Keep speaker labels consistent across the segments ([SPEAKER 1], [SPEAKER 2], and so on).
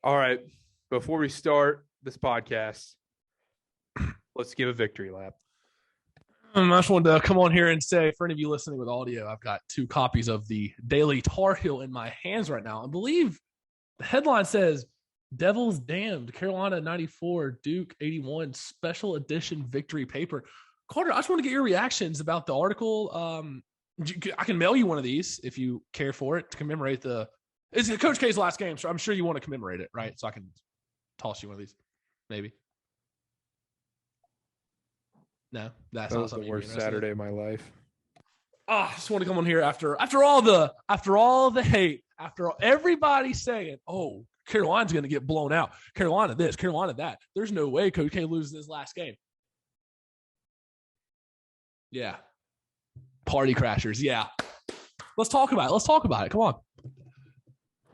[SPEAKER 1] All right. Before we start this podcast, let's give a victory lap.
[SPEAKER 2] I just wanted to come on here and say, for any of you listening with audio, I've got 2 copies of the Daily Tar Heel in my hands right now. I believe the headline says, Devils damned, Carolina 94, Duke 81, special edition victory paper. Carter, I just want to get your reactions about the article. I can mail you one of these if you care for it to commemorate it's Coach K's last game, so I'm sure you want to commemorate it, right? So I can toss you one of these, maybe. No,
[SPEAKER 1] that was the worst Saturday of my life.
[SPEAKER 2] I just want to come on here after all the hate, after everybody saying, "Oh, Carolina's going to get blown out. Carolina this, Carolina that." There's no way Coach K loses this last game. Yeah, party crashers. Yeah, let's talk about it. Come on.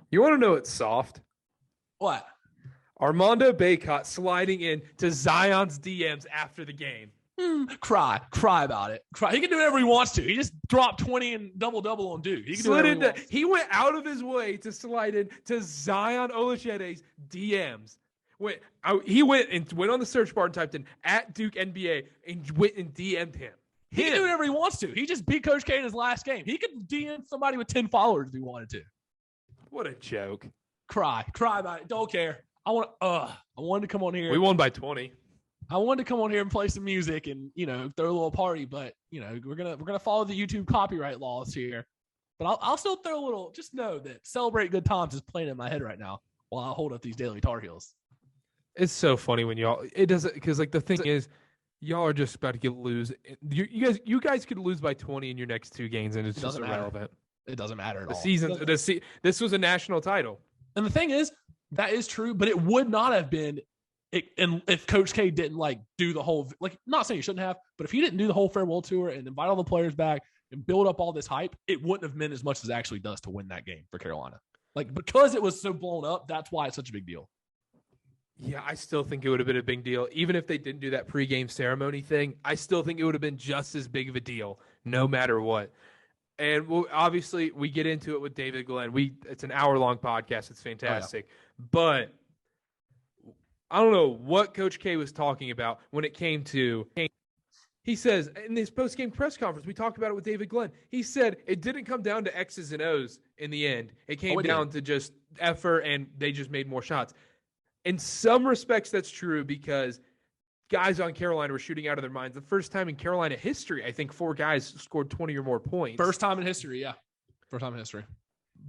[SPEAKER 1] You want to know what's soft?
[SPEAKER 2] What?
[SPEAKER 1] Armando Bacot sliding in to Zion's DMs after the game.
[SPEAKER 2] Cry about it. Cry. He can do whatever he wants to. He just dropped 20 and double on Duke.
[SPEAKER 1] He went out of his way to slide in to Zion Olachede's DMs. He went on the search bar and typed in at Duke NBA and went and DM'd him.
[SPEAKER 2] He can do whatever he wants to. He just beat Coach K in his last game. He could DM somebody with 10 followers if he wanted to.
[SPEAKER 1] What a joke.
[SPEAKER 2] Cry about it. Don't care. I wanted to come on here.
[SPEAKER 1] We won by 20.
[SPEAKER 2] I wanted to come on here and play some music and, throw a little party, but, we're gonna follow the YouTube copyright laws here. But I'll still throw a little. Just know that Celebrate Good Times is playing in my head right now while I hold up these Daily Tar Heels.
[SPEAKER 1] It's so funny when it doesn't, because the thing is, y'all are just about to lose. You guys could lose by 20 in your next 2 games, and it's just irrelevant.
[SPEAKER 2] It doesn't matter at all.
[SPEAKER 1] This was a national title.
[SPEAKER 2] And the thing is, that is true, but it would not have been if Coach K didn't do the whole, not saying he shouldn't have, but if he didn't do the whole farewell tour and invite all the players back and build up all this hype, it wouldn't have meant as much as it actually does to win that game for Carolina. Because it was so blown up, that's why it's such a big deal.
[SPEAKER 1] Yeah, I still think it would have been a big deal. Even if they didn't do that pregame ceremony thing, I still think it would have been just as big of a deal, no matter what. And obviously, we get into it with David Glenn. It's an hour-long podcast. It's fantastic. Oh, yeah. But I don't know what Coach K was talking about when it came to – he says in his post-game press conference, we talked about it with David Glenn. He said it didn't come down to X's and O's in the end. It came down to just effort, and they just made more shots. In some respects, that's true because guys on Carolina were shooting out of their minds. The first time in Carolina history, I think 4 guys scored 20 or more points.
[SPEAKER 2] First time in history, yeah. First time in history.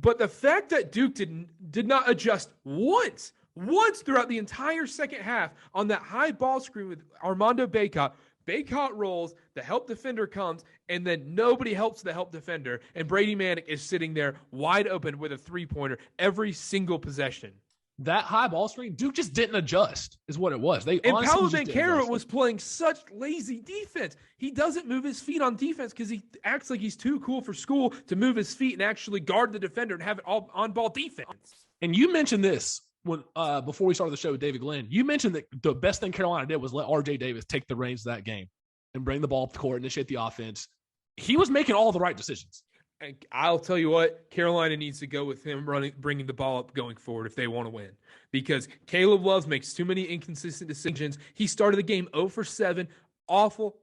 [SPEAKER 1] But the fact that Duke did not adjust once throughout the entire second half on that high ball screen with Armando Bacot. Bacot rolls, the help defender comes, and then nobody helps the help defender. And Brady Manick is sitting there wide open with a 3-pointer every single possession.
[SPEAKER 2] That high ball screen, Duke just didn't adjust, is what it was.
[SPEAKER 1] And Paolo Banchero was playing such lazy defense. He doesn't move his feet on defense because he acts like he's too cool for school to move his feet and actually guard the defender and have it all on-ball defense.
[SPEAKER 2] And you mentioned this when before we started the show with David Glenn. You mentioned that the best thing Carolina did was let R.J. Davis take the reins of that game and bring the ball up the court, initiate the offense. He was making all the right decisions.
[SPEAKER 1] And I'll tell you what, Carolina needs to go with him bringing the ball up going forward if they want to win. Because Caleb Love makes too many inconsistent decisions. He started the game 0 for 7, awful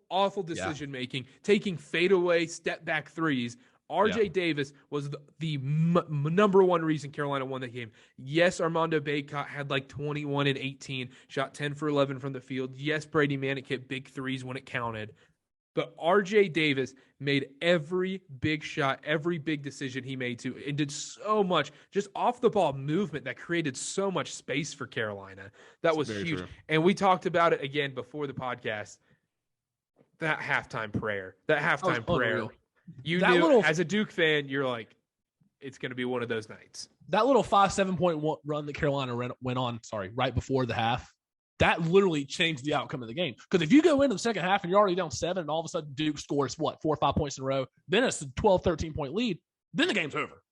[SPEAKER 1] decision-making, taking fadeaway step-back threes. R.J. Davis was the number one reason Carolina won that game. Yes, Armando Bacot had 21 and 18, shot 10 for 11 from the field. Yes, Brady Manick hit big threes when it counted. But R.J. Davis made every big shot, every big decision he made and did so much just off-the-ball movement that created so much space for Carolina. That was huge. True. And we talked about it again before the podcast, that halftime prayer.
[SPEAKER 2] Unreal.
[SPEAKER 1] You knew, as a Duke fan, you're like, it's going to be one of those nights.
[SPEAKER 2] That little 5-7-point run that Carolina went on, right before the half, that literally changed the outcome of the game. Because if you go into the second half and you're already down 7 and all of a sudden Duke scores, 4 or 5 points in a row, then it's a 12, 13-point lead, then the game's over.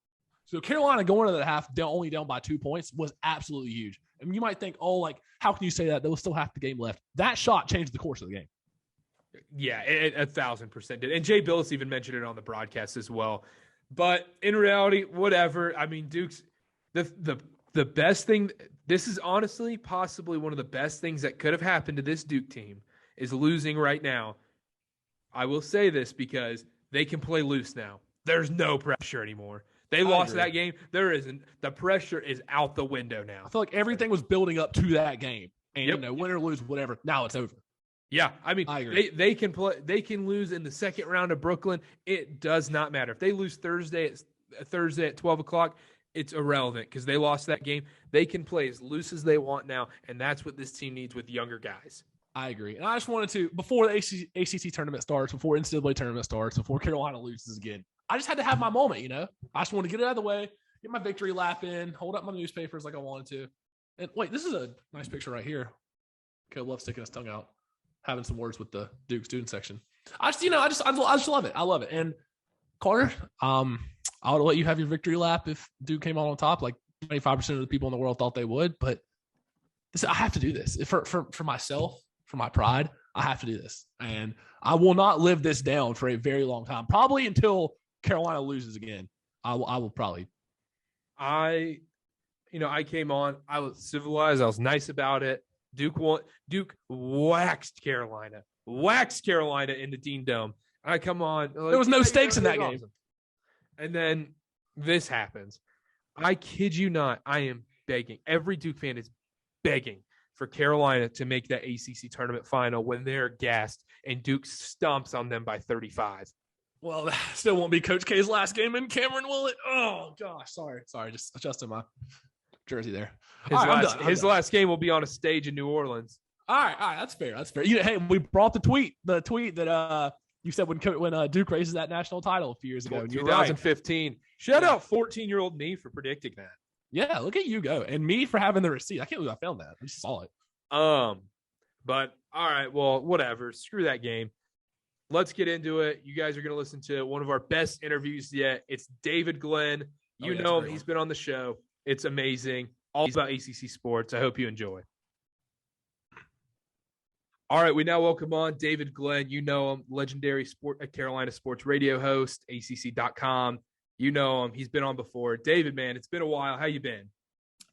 [SPEAKER 2] So Carolina going into the half only down by 2 points was absolutely huge. And you might think, how can you say that? There was still half the game left. That shot changed the course of the game.
[SPEAKER 1] Yeah, it 1,000% did. And Jay Billis even mentioned it on the broadcast as well. But in reality, whatever. I mean, Duke's the The best thing, this is honestly possibly one of the best things that could have happened to this Duke team is losing right now. I will say this because they can play loose now. There's no pressure anymore. They lost that game. There isn't. The pressure is out the window now.
[SPEAKER 2] I feel like everything was building up to that game. And, win or lose, whatever. Now it's over.
[SPEAKER 1] Yeah, I mean, they can play. They can lose in the second round of Brooklyn. It does not matter if they lose Thursday at 12 o'clock. It's irrelevant because they lost that game. They can play as loose as they want now, and that's what this team needs with younger guys.
[SPEAKER 2] I agree. And I just wanted to, before the ACC tournament starts, before NCAA tournament starts, before Carolina loses again, I just had to have my moment, I just wanted to get it out of the way, get my victory lap in, hold up my newspapers like I wanted to. And wait, this is a nice picture right here. Caleb Love sticking his tongue out, having some words with the Duke student section. I just love it. I love it. And Carter, I would let you have your victory lap if Duke came out on top. Like 25% of the people in the world thought they would, but I have to do this for myself, for my pride. I have to do this, and I will not live this down for a very long time. Probably until Carolina loses again. I will probably.
[SPEAKER 1] I came on. I was civilized. I was nice about it. Duke waxed Carolina in the Dean Dome. I come on.
[SPEAKER 2] There was no stakes in that game.
[SPEAKER 1] Awesome. And then this happens. I kid you not. I am begging. Every Duke fan is begging for Carolina to make that ACC tournament final when they're gassed and Duke stomps on them by 35.
[SPEAKER 2] Well, that still won't be Coach K's last game in Cameron, will it? Oh, gosh. Sorry. Just adjusting my jersey there.
[SPEAKER 1] His last game will be on a stage in New Orleans.
[SPEAKER 2] All right. That's fair. Hey, we brought the tweet that you said when Duke raises that national title a few years ago.
[SPEAKER 1] 2015. Right. Shout out 14-year-old me for predicting that.
[SPEAKER 2] Yeah, look at you go. And me for having the receipt. I can't believe I found that. I just saw it.
[SPEAKER 1] But all right, well, whatever. Screw that game. Let's get into it. You guys are going to listen to one of our best interviews yet. It's David Glenn. You know him. He's been on the show. It's amazing. All about ACC sports. I hope you enjoy. All right, we now welcome on David Glenn. You know him, legendary Carolina sports radio host, ACC.com. You know him. He's been on before. David, man, it's been a while. How you been?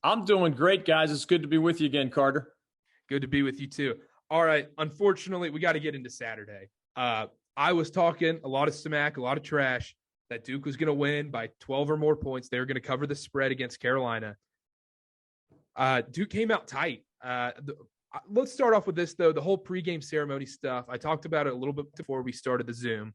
[SPEAKER 3] I'm doing great, guys. It's good to be with you again, Carter.
[SPEAKER 1] Good to be with you, too. All right, unfortunately, we got to get into Saturday. I was talking a lot of smack, a lot of trash, that Duke was going to win by 12 or more points. They were going to cover the spread against Carolina. Duke came out tight. Let's start off with this, though. The whole pregame ceremony stuff. I talked about it a little bit before we started the Zoom.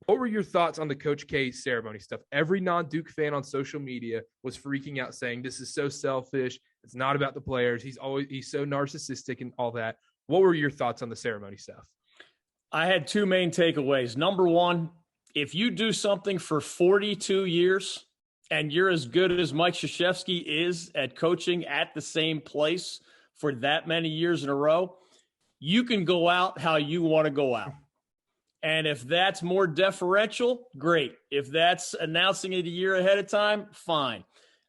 [SPEAKER 1] What were your thoughts on the Coach K ceremony stuff? Every non-Duke fan on social media was freaking out saying this is so selfish. It's not about the players. He's so narcissistic and all that. What were your thoughts on the ceremony stuff?
[SPEAKER 3] I had two main takeaways. Number one, if you do something for 42 years and you're as good as Mike Krzyzewski is at coaching at the same place for that many years in a row, you can go out how you want to go out. And if that's more deferential, great. If that's announcing it a year ahead of time, fine.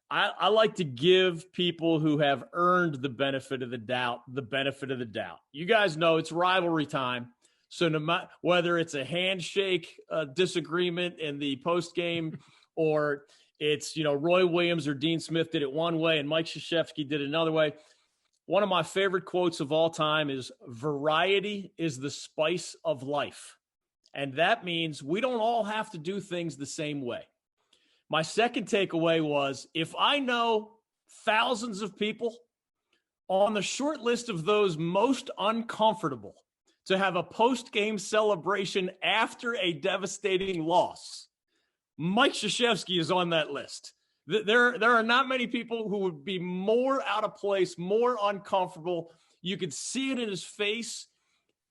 [SPEAKER 3] I like to give people who have earned the benefit of the doubt. You guys know it's rivalry time. So no matter whether it's a handshake disagreement in the postgame or it's, Roy Williams or Dean Smith did it one way and Mike Krzyzewski did it another way. One of my favorite quotes of all time is variety is the spice of life. And that means we don't all have to do things the same way. My second takeaway was if I know thousands of people on the short list of those most uncomfortable to have a post-game celebration after a devastating loss, Mike Krzyzewski is on that list. There are not many people who would be more out of place, more uncomfortable. You could see it in his face.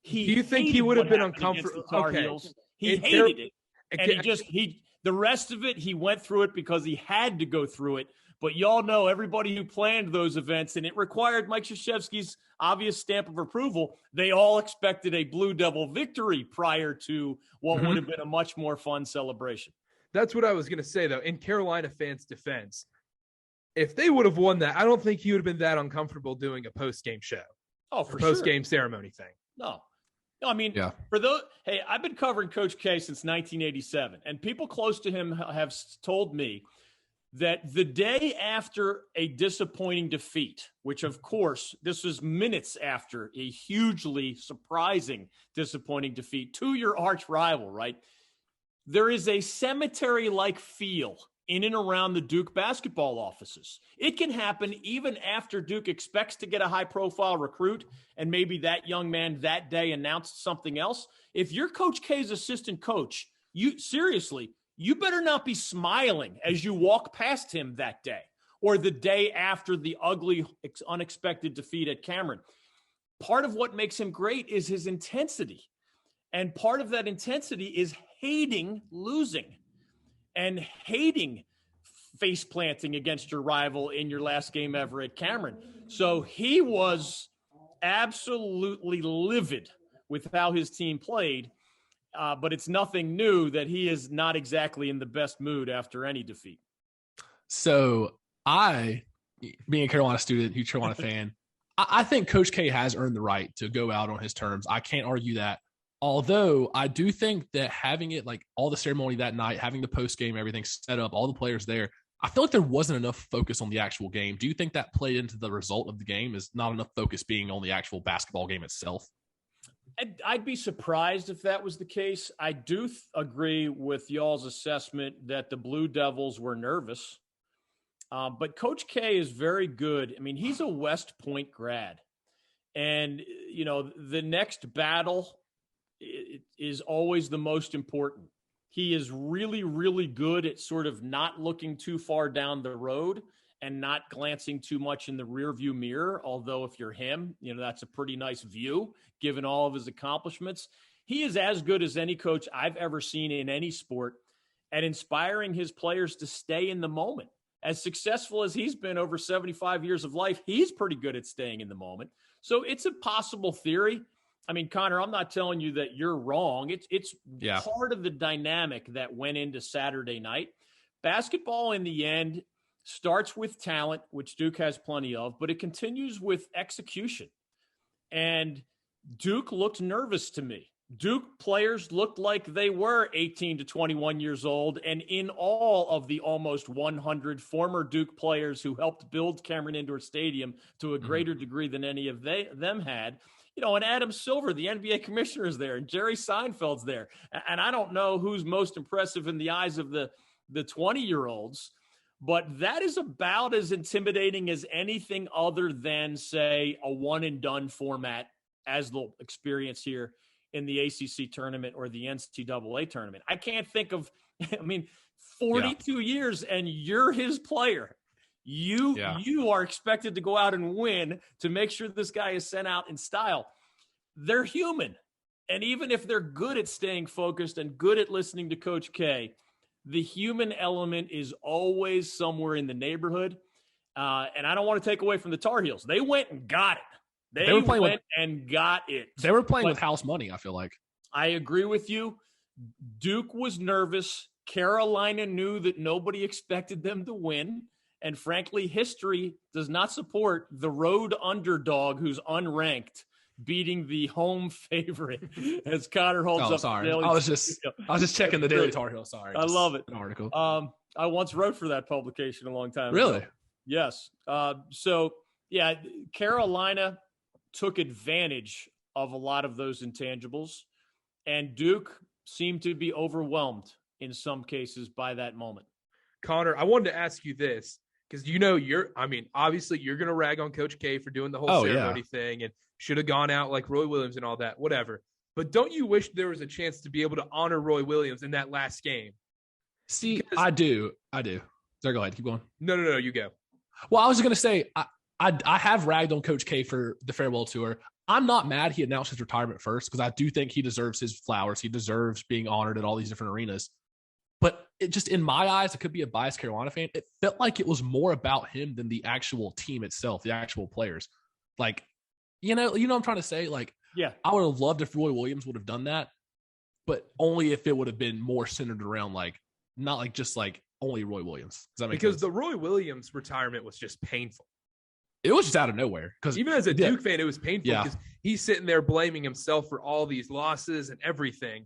[SPEAKER 1] Do you think he would have been uncomfortable?
[SPEAKER 3] Okay. He hated it. And the rest of it, he went through it because he had to go through it. But y'all know everybody who planned those events, and it required Mike Krzyzewski's obvious stamp of approval. They all expected a Blue Devil victory prior to what would have been a much more fun celebration.
[SPEAKER 1] That's what I was going to say, though. In Carolina fans' defense, if they would have won that, I don't think he would have been that uncomfortable doing a post-game show.
[SPEAKER 3] Oh, for
[SPEAKER 1] post-game ceremony thing.
[SPEAKER 3] No, I mean, for those, hey, I've been covering Coach K since 1987, and people close to him have told me that the day after a disappointing defeat, which of course, this was minutes after a hugely surprising disappointing defeat to your arch rival, right? There is a cemetery-like feel in and around the Duke basketball offices. It can happen even after Duke expects to get a high-profile recruit, and maybe that young man that day announced something else. If you're Coach K's assistant coach, you better not be smiling as you walk past him that day or the day after the ugly, unexpected defeat at Cameron. Part of what makes him great is his intensity. And part of that intensity is hating losing and hating face planting against your rival in your last game ever at Cameron. So he was absolutely livid with how his team played. But it's nothing new that he is not exactly in the best mood after any defeat.
[SPEAKER 2] So being a Carolina student, huge Carolina fan, I think Coach K has earned the right to go out on his terms. I can't argue that. Although I do think that having it like all the ceremony that night, having the post game, everything set up, all the players there, I feel like there wasn't enough focus on the actual game. Do you think that played into the result of the game? Is not enough focus being on the actual basketball game itself?
[SPEAKER 3] I'd be surprised if that was the case. I do agree with y'all's assessment that the Blue Devils were nervous. But Coach K is very good. I mean, he's a West Point grad. And, you know, the next battle is always the most important. He is really, really good at sort of not looking too far down the road and not glancing too much in the rearview mirror. Although if you're him, you know, that's a pretty nice view given all of his accomplishments. He is as good as any coach I've ever seen in any sport at inspiring his players to stay in the moment. As successful as he's been over 75 years of life, he's pretty good at staying in the moment. So it's a possible theory. I mean, Connor, I'm not telling you that you're wrong. It's part of the dynamic that went into Saturday night. Basketball in the end starts with talent, which Duke has plenty of, but it continues with execution. And Duke looked nervous to me. Duke players looked like they were 18 to 21 years old, and in all of the almost 100 former Duke players who helped build Cameron Indoor Stadium to a greater degree than any of them had, you know, and Adam Silver, the NBA commissioner, is there, and Jerry Seinfeld's there. And I don't know who's most impressive in the eyes of the 20-year-olds, but that is about as intimidating as anything other than, say, a one-and-done format as they'll experience here in the ACC tournament or the NCAA tournament. I can't think of, 42 years and you're his player. You are expected to go out and win to make sure this guy is sent out in style. They're human. And even if they're good at staying focused and good at listening to Coach K, the human element is always somewhere in the neighborhood. And I don't want to take away from the Tar Heels. They went and got it. They were playing and got it.
[SPEAKER 2] They were playing with house money, I feel like.
[SPEAKER 3] I agree with you. Duke was nervous. Carolina knew that nobody expected them to win. And frankly, history does not support the road underdog who's unranked beating the home favorite as Connor holds up.
[SPEAKER 2] Sorry. I was just checking the Daily Tar Heel. Sorry.
[SPEAKER 3] I love it.
[SPEAKER 2] An article.
[SPEAKER 3] I once wrote for that publication a long time ago.
[SPEAKER 2] Really?
[SPEAKER 3] Yes. Carolina took advantage of a lot of those intangibles, and Duke seemed to be overwhelmed in some cases by that moment.
[SPEAKER 1] Connor, I wanted to ask you this because, obviously you're going to rag on Coach K for doing the whole ceremony thing and should have gone out like Roy Williams and all that, whatever. But don't you wish there was a chance to be able to honor Roy Williams in that last game?
[SPEAKER 2] See, I do. Sorry, go ahead. Keep going.
[SPEAKER 1] No, you go.
[SPEAKER 2] Well, I was going to say, I have ragged on Coach K for the farewell tour. I'm not mad he announced his retirement first because I do think he deserves his flowers. He deserves being honored at all these different arenas. But it just, in my eyes, it could be a biased Carolina fan. It felt like it was more about him than the actual team itself, the actual players. Like, you know what I'm trying to say? Like,
[SPEAKER 3] yeah,
[SPEAKER 2] I would have loved if Roy Williams would have done that, but only if it would have been more centered around not like just like only Roy Williams. Does that make sense?
[SPEAKER 1] Because the Roy Williams retirement was just painful.
[SPEAKER 2] It was just out of nowhere. Because
[SPEAKER 1] even as a Duke fan, it was painful because he's sitting there blaming himself for all these losses and everything.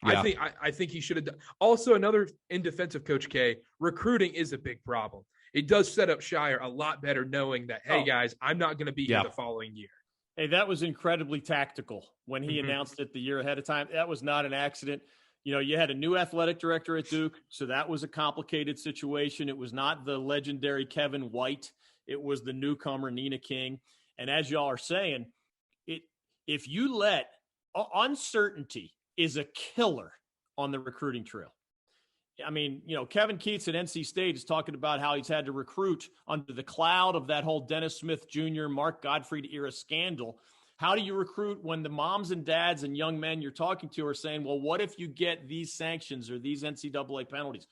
[SPEAKER 1] I think he should have done. Also, another in defense of Coach K, recruiting is a big problem. It does set up Shire a lot better knowing that, hey, guys, I'm not going to be here the following year.
[SPEAKER 3] Hey, that was incredibly tactical when he announced it the year ahead of time. That was not an accident. You had a new athletic director at Duke, so that was a complicated situation. It was not the legendary Kevin White. It was the newcomer, Nina King. And as y'all are saying, if you let uncertainty is a killer on the recruiting trail. I mean, Kevin Keats at NC State is talking about how he's had to recruit under the cloud of that whole Dennis Smith Jr., Mark Gottfried era scandal. How do you recruit when the moms and dads and young men you're talking to are saying, well, what if you get these sanctions or these NCAA penalties?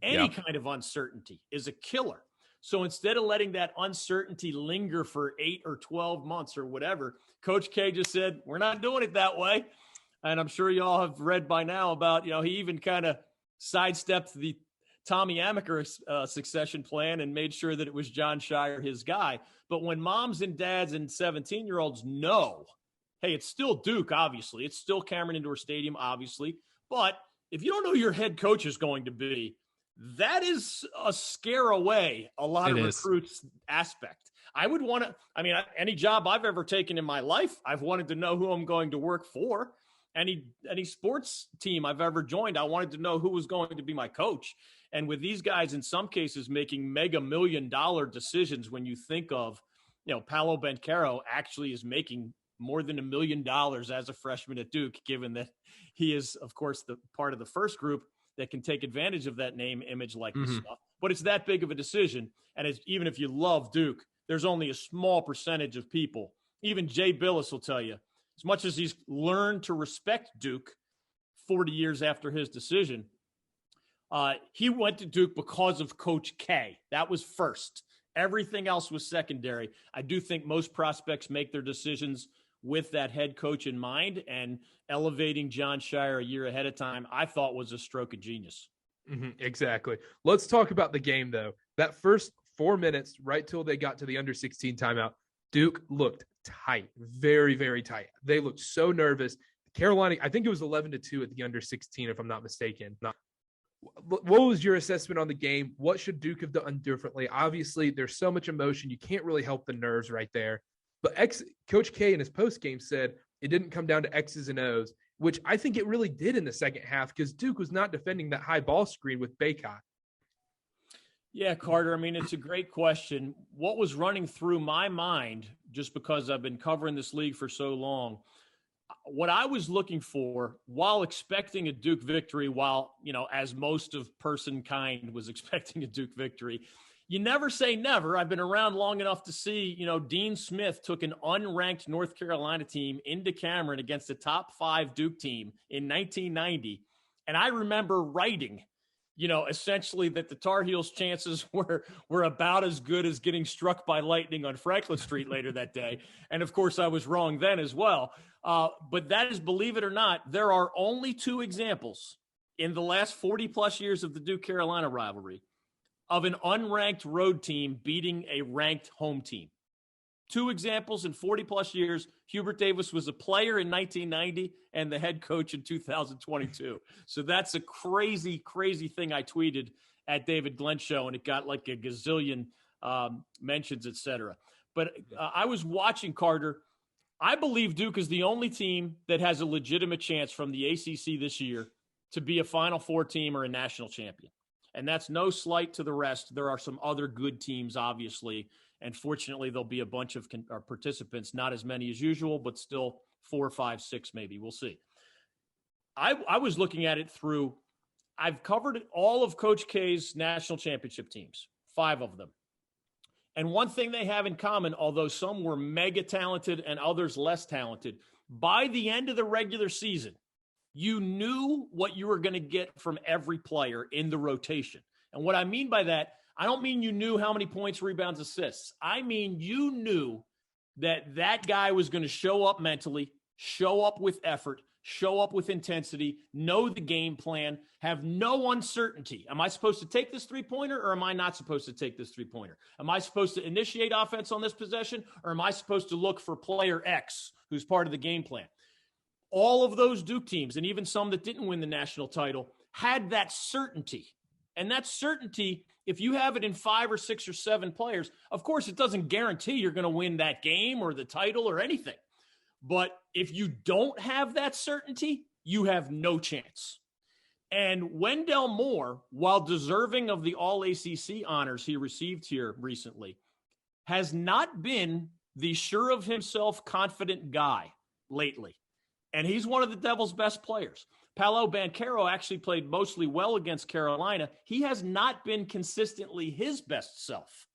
[SPEAKER 3] Any kind of uncertainty is a killer. So instead of letting that uncertainty linger for 8 or 12 months or whatever, Coach K just said, we're not doing it that way. And I'm sure y'all have read by now about, he even kind of sidestepped the Tommy Amaker succession plan and made sure that it was John Shire, his guy. But when moms and dads and 17-year-olds know, hey, it's still Duke, obviously. It's still Cameron Indoor Stadium, obviously. But if you don't know who your head coach is going to be, that is a scare away a lot of recruits aspect. I would want to, any job I've ever taken in my life, I've wanted to know who I'm going to work for. Any sports team I've ever joined, I wanted to know who was going to be my coach. And with these guys, in some cases, making mega $1 million decisions, when you think of, Paolo Banchero actually is making more than $1 million as a freshman at Duke, given that he is, of course, the part of the first group that can take advantage of that name, image, likeness stuff. But it's that big of a decision. And even if you love Duke, there's only a small percentage of people. Even Jay Billis will tell you, as much as he's learned to respect Duke 40 years after his decision, he went to Duke because of Coach K. That was first. Everything else was secondary. I do think most prospects make their decisions with that head coach in mind, and elevating John Shire a year ahead of time, I thought was a stroke of genius.
[SPEAKER 1] Exactly. Let's talk about the game, though. That first 4 minutes, right till they got to the under-16 timeout, Duke looked tight, very, very tight. They looked so nervous. Carolina, I think it was 11-2 at the under-16, if I'm not mistaken. What was your assessment on the game? What should Duke have done differently? Obviously, there's so much emotion. You can't really help the nerves right there. But Coach K in his postgame said it didn't come down to X's and O's, which I think it really did in the second half because Duke was not defending that high ball screen with Baycott.
[SPEAKER 3] Yeah, Carter, it's a great question. What was running through my mind, just because I've been covering this league for so long, what I was looking for while expecting a Duke victory, as most of personkind was expecting a Duke victory, you never say never. I've been around long enough to see, Dean Smith took an unranked North Carolina team into Cameron against a top 5 Duke team in 1990. And I remember writing, essentially that the Tar Heels' chances were about as good as getting struck by lightning on Franklin Street later that day. And of course, I was wrong then as well. But that is, believe it or not, there are only 2 examples in the last 40 plus years of the Duke Carolina rivalry of an unranked road team beating a ranked home team. 2 examples in 40 plus years. Hubert Davis was a player in 1990 and the head coach in 2022. So that's a crazy, crazy thing I tweeted at David Glenn Show, and it got like a gazillion mentions, et cetera. But I was watching, Carter. I believe Duke is the only team that has a legitimate chance from the ACC this year to be a Final Four team or a national champion. And that's no slight to the rest. There are some other good teams, obviously. And fortunately, there'll be a bunch of participants, not as many as usual, but still 4, 5, 6 maybe. We'll see. I was looking at it through, I've covered all of Coach K's national championship teams, 5 of them. And one thing they have in common, although some were mega talented and others less talented, by the end of the regular season, you knew what you were going to get from every player in the rotation. And what I mean by that, I don't mean you knew how many points, rebounds, assists. I mean you knew that guy was going to show up mentally, show up with effort, show up with intensity, know the game plan, have no uncertainty. Am I supposed to take this three-pointer or am I not supposed to take this three-pointer? Am I supposed to initiate offense on this possession or am I supposed to look for player X who's part of the game plan? all of those Duke teams, and even some that didn't win the national title, had that certainty. And that certainty, if you have it in 5 or 6 or 7 players, of course, it doesn't guarantee you're going to win that game or the title or anything. But if you don't have that certainty, you have no chance. And Wendell Moore, while deserving of the All-ACC honors he received here recently, has not been the sure of himself, confident guy lately. And he's one of the Devils' best players. Paolo Banchero actually played mostly well against Carolina. He has not been consistently his best self.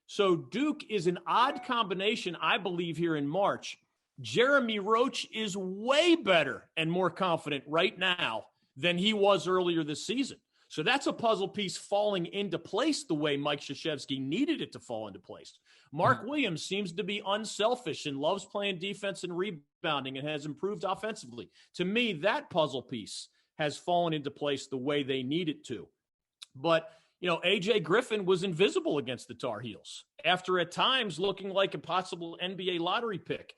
[SPEAKER 3] So Duke is an odd combination, I believe, here in March. Jeremy Roach is way better and more confident right now than he was earlier this season. So that's a puzzle piece falling into place the way Mike Krzyzewski needed it to fall into place. Mark Williams seems to be unselfish and loves playing defense and rebounding and has improved offensively. To me, that puzzle piece has fallen into place the way they need it to. But, A.J. Griffin was invisible against the Tar Heels after at times looking like a possible NBA lottery pick.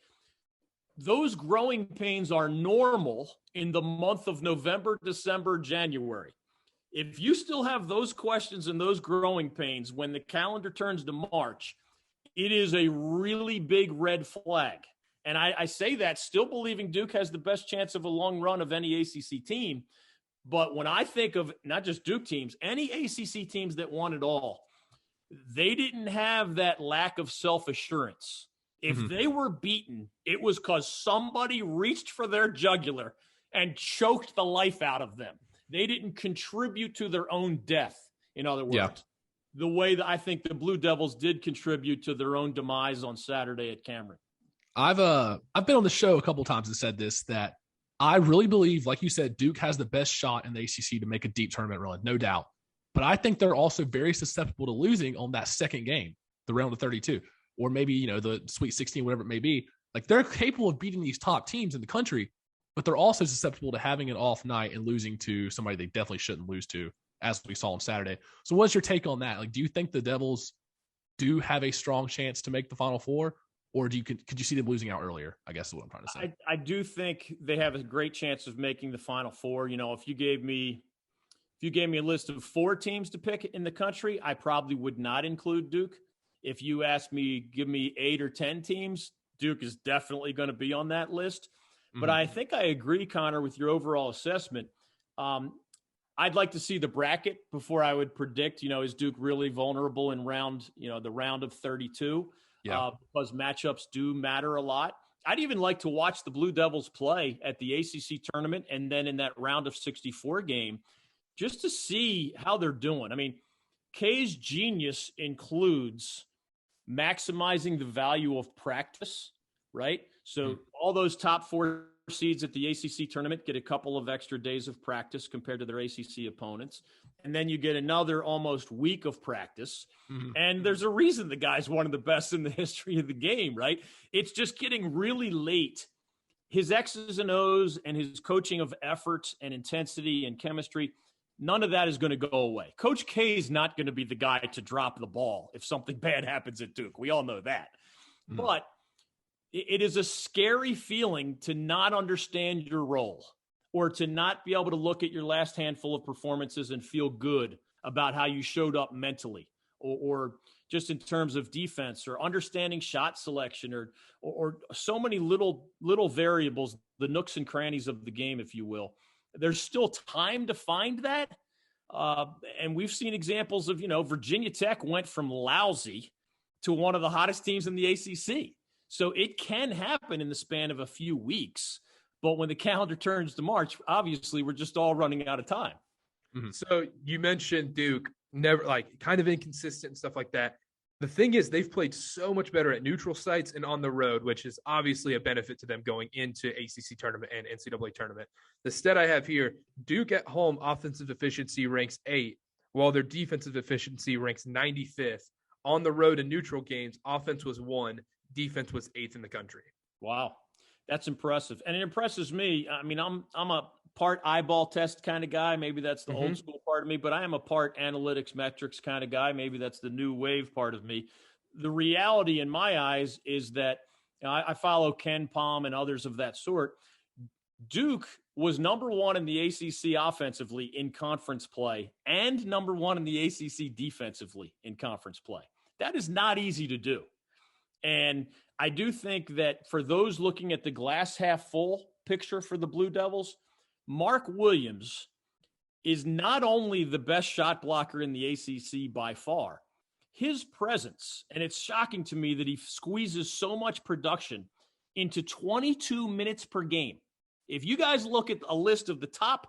[SPEAKER 3] Those growing pains are normal in the month of November, December, January. If you still have those questions and those growing pains when the calendar turns to March, it is a really big red flag. And I say that still believing Duke has the best chance of a long run of any ACC team. But when I think of not just Duke teams, any ACC teams that won it all, they didn't have that lack of self-assurance. If they were beaten, it was because somebody reached for their jugular and choked the life out of them. They didn't contribute to their own death, in other words, the way that I think the Blue Devils did contribute to their own demise on Saturday at Cameron.
[SPEAKER 2] I've been on the show a couple of times and said this, that I really believe, like you said, Duke has the best shot in the ACC to make a deep tournament run, no doubt. But I think they're also very susceptible to losing on that second game, the round of 32. Or maybe, the Sweet 16, whatever it may be. Like, they're capable of beating these top teams in the country, but they're also susceptible to having an off night and losing to somebody they definitely shouldn't lose to, as we saw on Saturday. So what's your take on that? Like, do you think the Devils do have a strong chance to make the Final Four, or could you see them losing out earlier? I guess is what I'm trying to say.
[SPEAKER 3] I do think they have a great chance of making the Final Four. If you gave me a list of 4 teams to pick in the country, I probably would not include Duke. If you ask me, give me 8 or 10 teams, Duke is definitely going to be on that list. But I think I agree, Connor, with your overall assessment. I'd like to see the bracket before I would predict, is Duke really vulnerable in the round of 32? Because matchups do matter a lot. I'd even like to watch the Blue Devils play at the ACC tournament and then in that round of 64 game just to see how they're doing. I mean, Kay's genius includes maximizing the value of practice, right? So all those top 4 seeds at the ACC tournament get a couple of extra days of practice compared to their ACC opponents. And then you get another almost week of practice. And there's a reason the guy's one of the best in the history of the game, right? It's just getting really late. His X's and O's and his coaching of effort and intensity and chemistry, none of that is going to go away. Coach K is not going to be the guy to drop the ball if something bad happens at Duke. We all know that. But it is a scary feeling to not understand your role or to not be able to look at your last handful of performances and feel good about how you showed up mentally or just in terms of defense or understanding shot selection or so many little variables, the nooks and crannies of the game, if you will. There's still time to find that. And we've seen examples of, Virginia Tech went from lousy to one of the hottest teams in the ACC. So it can happen in the span of a few weeks. But when the calendar turns to March, obviously we're just all running out of time.
[SPEAKER 1] So you mentioned Duke, never kind of inconsistent and stuff like that. The thing is, they've played so much better at neutral sites and on the road, which is obviously a benefit to them going into ACC tournament and NCAA tournament. The stat I have here, Duke at home offensive efficiency ranks 8, while their defensive efficiency ranks 95th. On the road in neutral games, offense was 1, defense was 8th in the country.
[SPEAKER 3] Wow. That's impressive. And it impresses me. I mean, I'm a part eyeball test kind of guy. Maybe that's the old school part of me, but I am a part analytics metrics kind of guy. Maybe that's the new wave part of me. The reality in my eyes is that I follow Ken Palm and others of that sort. Duke was number one in the ACC offensively in conference play and number one in the ACC defensively in conference play. That is not easy to do. And I do think that for those looking at the glass half full picture for the Blue Devils, Mark Williams is not only the best shot blocker in the ACC by far, his presence, and it's shocking to me that he squeezes so much production into 22 minutes per game. If you guys look at a list of the top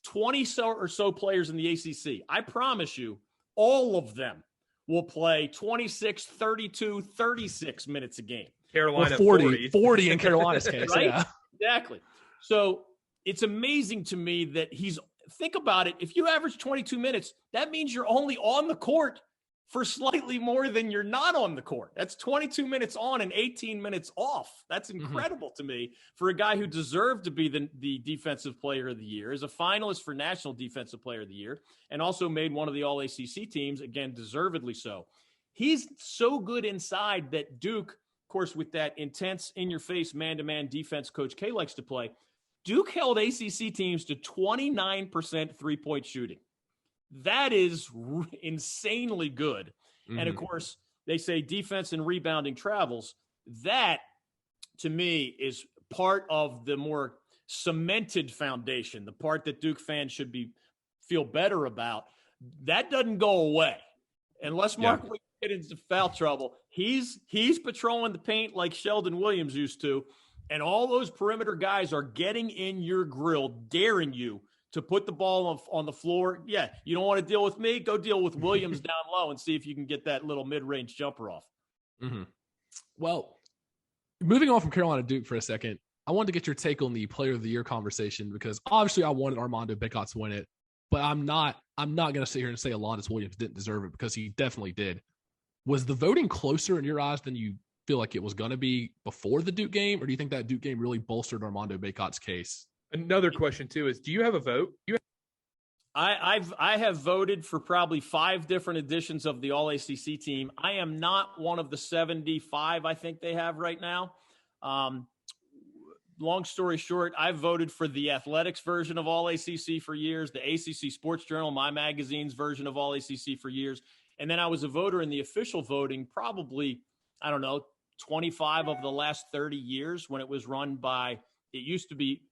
[SPEAKER 3] 20 or so players in the ACC, I promise you all of them will play 26, 32, 36 minutes a game.
[SPEAKER 1] Carolina
[SPEAKER 2] 40 in Carolina's case.
[SPEAKER 3] Right?
[SPEAKER 2] Yeah.
[SPEAKER 3] Exactly. So it's amazing to me that think about it. If you average 22 minutes, that means you're only on the court for slightly more than you're not on the court. That's 22 minutes on and 18 minutes off. That's incredible to me for a guy who deserved to be the defensive player of the year, is a finalist for National Defensive Player of the Year, and also made one of the All-ACC teams, again, deservedly so. He's so good inside that Duke, of course, with that intense, in-your-face, man-to-man defense Coach K likes to play, Duke held ACC teams to 29% three-point shooting. That is insanely good. And, of course, they say defense and rebounding travels. That, to me, is part of the more cemented foundation, the part that Duke fans should feel better about. That doesn't go away. Unless Mark Williams gets into foul trouble, he's patrolling the paint like Sheldon Williams used to, and all those perimeter guys are getting in your grill, daring you to put the ball on the floor. Yeah, you don't want to deal with me? Go deal with Williams down low and see if you can get that little mid-range jumper off.
[SPEAKER 2] Well, moving on from Carolina Duke for a second, I wanted to get your take on the Player of the Year conversation, because obviously I wanted Armando Bacot to win it, but I'm not going to sit here and say Alondes Williams didn't deserve it, because he definitely did. Was the voting closer in your eyes than you feel like it was going to be before the Duke game, or do you think that Duke game really bolstered Armando Bacot's case?
[SPEAKER 1] Another question too is, do you have a vote?
[SPEAKER 3] I have voted for probably 5 different editions of the All-ACC team. I am not one of the 75 I think they have right now. Long story short, I've voted for the athletics version of All-ACC for years, the ACC Sports Journal, my magazine's version of All-ACC for years. And then I was a voter in the official voting probably, 25 of the last 30 years, when it was run by, it used to be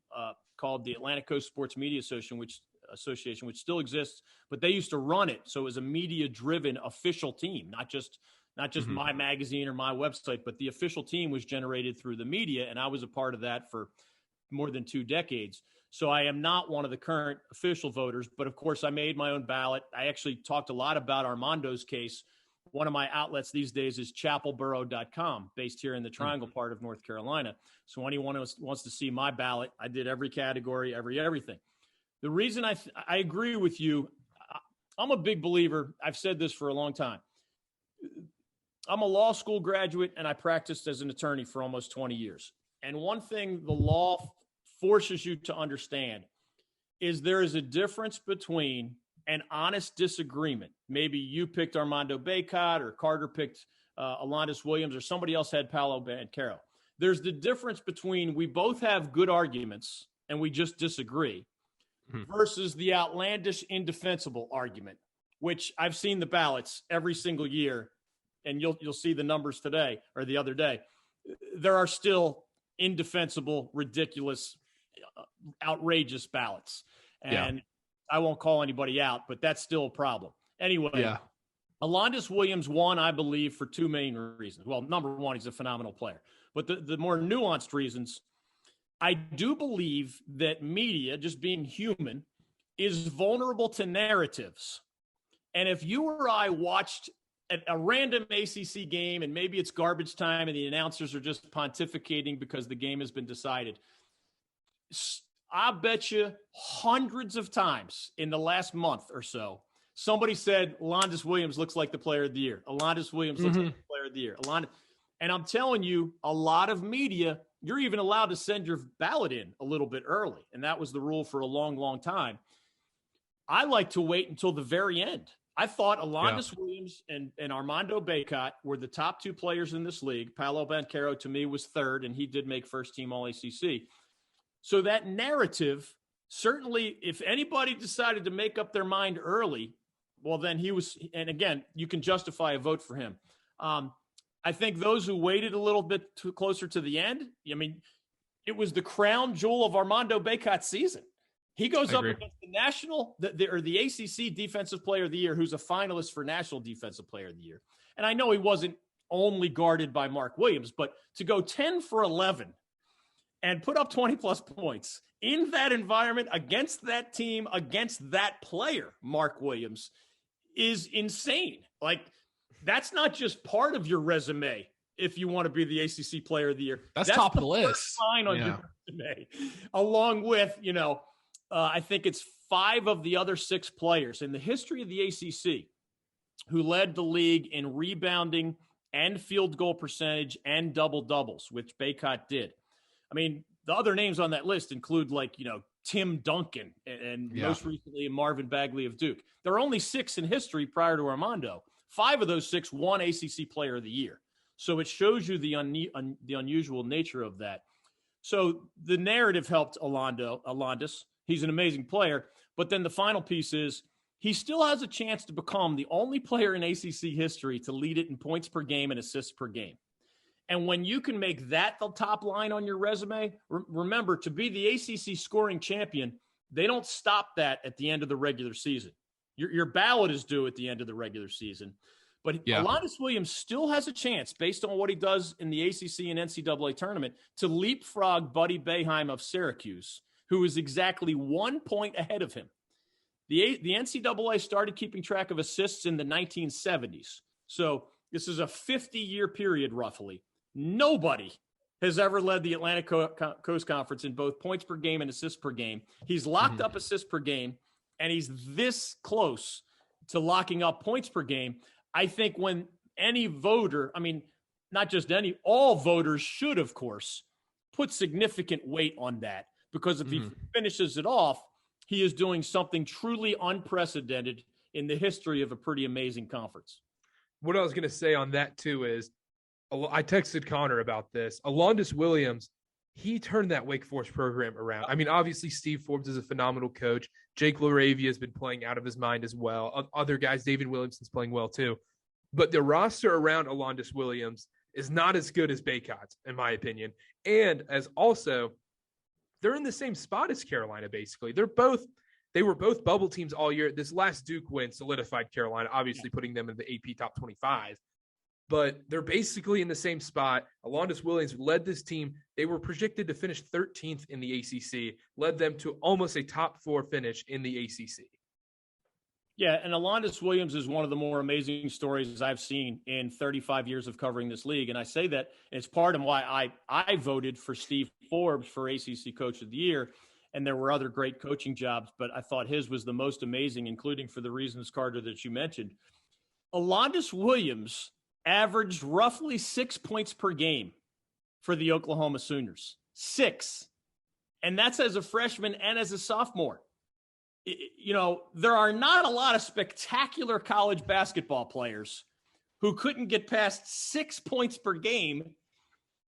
[SPEAKER 3] called the Atlantic Coast Sports Media Association, which still exists, but they used to run it. So it was a media-driven official team, not just my magazine or my website, but the official team was generated through the media, and I was a part of that for more than 2 decades. So I am not one of the current official voters, but of course I made my own ballot. I actually talked a lot about Armando's case. One of my outlets these days is chapelboro.com, based here in the Triangle part of North Carolina. So anyone who wants to see my ballot, I did every category, everything. The reason I agree with you, I'm a big believer. I've said this for a long time. I'm a law school graduate, and I practiced as an attorney for almost 20 years. And one thing the law forces you to understand is there is a difference between an honest disagreement. Maybe you picked Armando Bacot, or Carter picked Alondes Williams, or somebody else had Paolo Banchero. There's the difference between we both have good arguments and we just disagree, versus the outlandish, indefensible argument, which I've seen the ballots every single year, and you'll see the numbers today or the other day. There are still indefensible, ridiculous, outrageous ballots. And I won't call anybody out, but that's still a problem. Anyway, Alondes Williams won, I believe, for 2 main reasons. Well, number one, he's a phenomenal player. But the more nuanced reasons, I do believe that media, just being human, is vulnerable to narratives. And if you or I watched a random ACC game, and maybe it's garbage time and the announcers are just pontificating because the game has been decided, I bet you hundreds of times in the last month or so, somebody said, Alondes Williams looks like the player of the year. Alondes Williams looks like the player of the year. And I'm telling you, a lot of media, you're even allowed to send your ballot in a little bit early. And that was the rule for a long, long time. I like to wait until the very end. I thought Alondes Williams and Armando Bacot were the top 2 players in this league. Paolo Banchero, to me, was third, and he did make first team All-ACC. So that narrative, certainly if anybody decided to make up their mind early, well, then he was, and again, you can justify a vote for him. I think those who waited a little bit closer to the end, I mean, it was the crown jewel of Armando Bacot's season. He goes up against the ACC Defensive Player of the Year, who's a finalist for National Defensive Player of the Year. And I know he wasn't only guarded by Mark Williams, but to go 10 for 11 and put up 20-plus points in that environment against that team, against that player, Mark Williams, is insane. Like, that's not just part of your resume if you want to be the ACC Player of the Year.
[SPEAKER 2] That's top of the list.
[SPEAKER 3] Line on your resume, along with, I think it's 5 of the other 6 players in the history of the ACC who led the league in rebounding and field goal percentage and double-doubles, which Bacot did. I mean, the other names on that list include Tim Duncan and most recently Marvin Bagley of Duke. There are only 6 in history prior to Armando. 5 of those 6 won ACC Player of the Year. So it shows you the unusual nature of that. So the narrative helped Alondas. He's an amazing player. But then the final piece is he still has a chance to become the only player in ACC history to lead it in points per game and assists per game. And when you can make that the top line on your resume, remember, to be the ACC scoring champion, they don't stop that at the end of the regular season. Your ballot is due at the end of the regular season. But Alondas Williams still has a chance, based on what he does in the ACC and NCAA tournament, to leapfrog Buddy Boeheim of Syracuse, who is exactly 1 point ahead of him. The NCAA started keeping track of assists in the 1970s. So this is a 50-year period, roughly. Nobody has ever led the Atlantic Coast Conference in both points per game and assists per game. He's locked up assists per game, and he's this close to locking up points per game. I think when any voter, I mean, not just any, all voters should, of course, put significant weight on that, because if he finishes it off, he is doing something truly unprecedented in the history of a pretty amazing conference.
[SPEAKER 1] What I was going to say on that, too, is I texted Connor about this. Alondas Williams, he turned that Wake Forest program around. I mean, obviously, Steve Forbes is a phenomenal coach. Jake LaRavia has been playing out of his mind as well. Other guys, David Williamson's playing well, too. But the roster around Alondas Williams is not as good as Bacot's, in my opinion. And as also, they're in the same spot as Carolina, basically. They were both bubble teams all year. This last Duke win solidified Carolina, obviously putting them in the AP top 25. But they're basically in the same spot. Alondas Williams led this team. They were projected to finish 13th in the ACC, led them to almost a top 4 finish in the ACC.
[SPEAKER 3] Yeah, and Alondas Williams is one of the more amazing stories I've seen in 35 years of covering this league. And I say that it's part of why I voted for Steve Forbes for ACC Coach of the Year. And there were other great coaching jobs, but I thought his was the most amazing, including for the reasons, Carter, that you mentioned. Alondas Williams averaged roughly 6 points per game for the Oklahoma Sooners. 6. And that's as a freshman and as a sophomore. There are not a lot of spectacular college basketball players who couldn't get past 6 points per game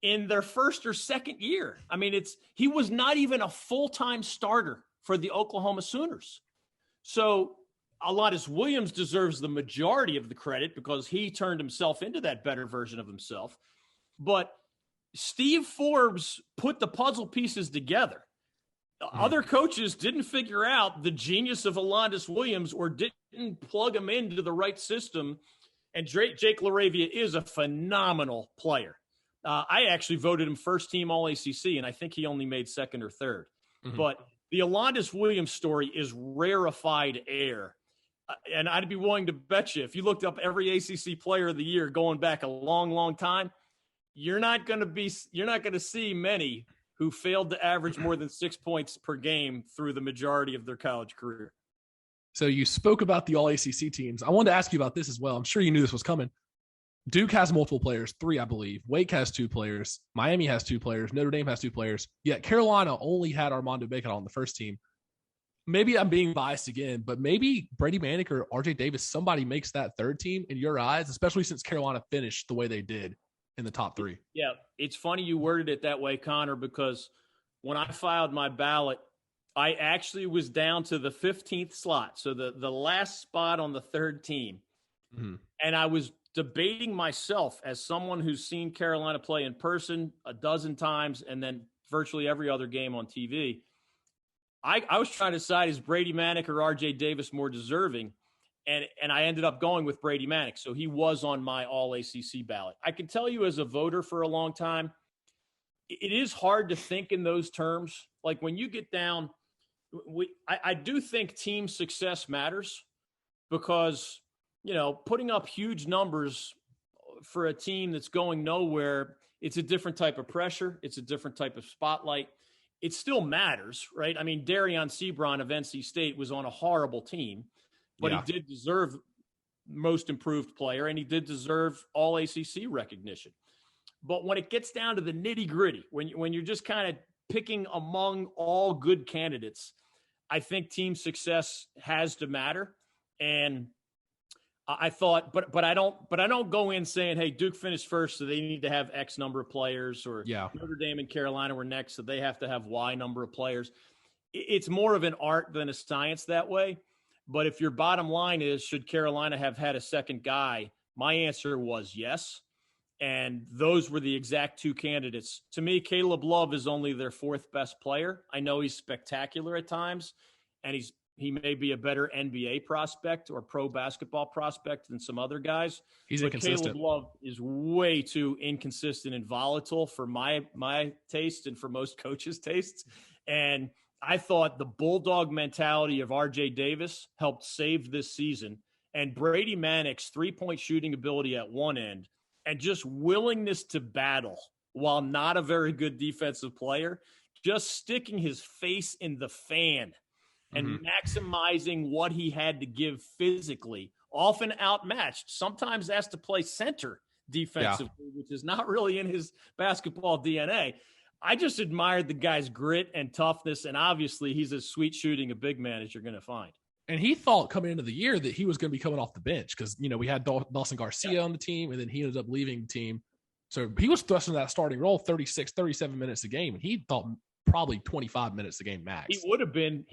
[SPEAKER 3] in their first or second year. I mean, he was not even a full-time starter for the Oklahoma Sooners. So Alondas Williams deserves the majority of the credit because he turned himself into that better version of himself. But Steve Forbes put the puzzle pieces together. Other coaches didn't figure out the genius of Alondas Williams or didn't plug him into the right system. And Jake LaRavia is a phenomenal player. I actually voted him first team All-ACC, and I think he only made second or third. But the Alondas Williams story is rarefied air. And I'd be willing to bet you, if you looked up every ACC player of the year going back a long, long time, you're not going to see many who failed to average more than 6 points per game through the majority of their college career.
[SPEAKER 2] So you spoke about the All-ACC teams. I wanted to ask you about this as well. I'm sure you knew this was coming. Duke has multiple players, 3, I believe. Wake has 2 players. Miami has 2 players. Notre Dame has 2 players. Yet Carolina only had Armando Bacot on the first team. Maybe I'm being biased again, but maybe Brady Manick or RJ Davis, somebody makes that third team in your eyes, especially since Carolina finished the way they did in the top 3.
[SPEAKER 3] Yeah, it's funny you worded it that way, Connor, because when I filed my ballot, I actually was down to the 15th slot, so the last spot on the third team.
[SPEAKER 2] Mm-hmm.
[SPEAKER 3] And I was debating myself as someone who's seen Carolina play in person a dozen times and then virtually every other game on TV. I was trying to decide, is Brady Manick or RJ Davis more deserving? And I ended up going with Brady Manick. So he was on my all ACC ballot. I can tell you as a voter for a long time, it is hard to think in those terms. Like when you get down, I do think team success matters because, you know, putting up huge numbers for a team that's going nowhere, it's a different type of pressure. It's a different type of spotlight. It still matters, right? I mean, Darion Sebron of NC State was on a horrible team, but he did deserve most improved player, and he did deserve all ACC recognition. But when it gets down to the nitty gritty, when you're just kind of picking among all good candidates, I think team success has to matter. And I thought, but I don't go in saying, hey, Duke finished first, so they need to have X number of players, or Notre Dame and Carolina were next, so they have to have Y number of players. It's more of an art than a science that way. But if your bottom line is, should Carolina have had a second guy? My answer was yes. And those were the exact two candidates. To me, Caleb Love is only their fourth best player. I know he's spectacular at times, and he may be a better NBA prospect or pro basketball prospect than some other guys.
[SPEAKER 2] He's inconsistent.
[SPEAKER 3] Caleb Love is way too inconsistent and volatile for my taste and for most coaches' tastes. And I thought the bulldog mentality of RJ Davis helped save this season, and Brady Manick's three-point shooting ability at one end and just willingness to battle while not a very good defensive player, just sticking his face in the fan and maximizing what he had to give physically, often outmatched, sometimes has to play center defensively, which is not really in his basketball DNA. I just admired the guy's grit and toughness, and obviously he's as sweet shooting a big man as you're going to find.
[SPEAKER 2] And he thought coming into the year that he was going to be coming off the bench because, you know, we had Dawson Garcia on the team, and then he ended up leaving the team. So he was thrusting that starting role 36, 37 minutes a game, and he thought probably 25 minutes a game max.
[SPEAKER 3] He would have been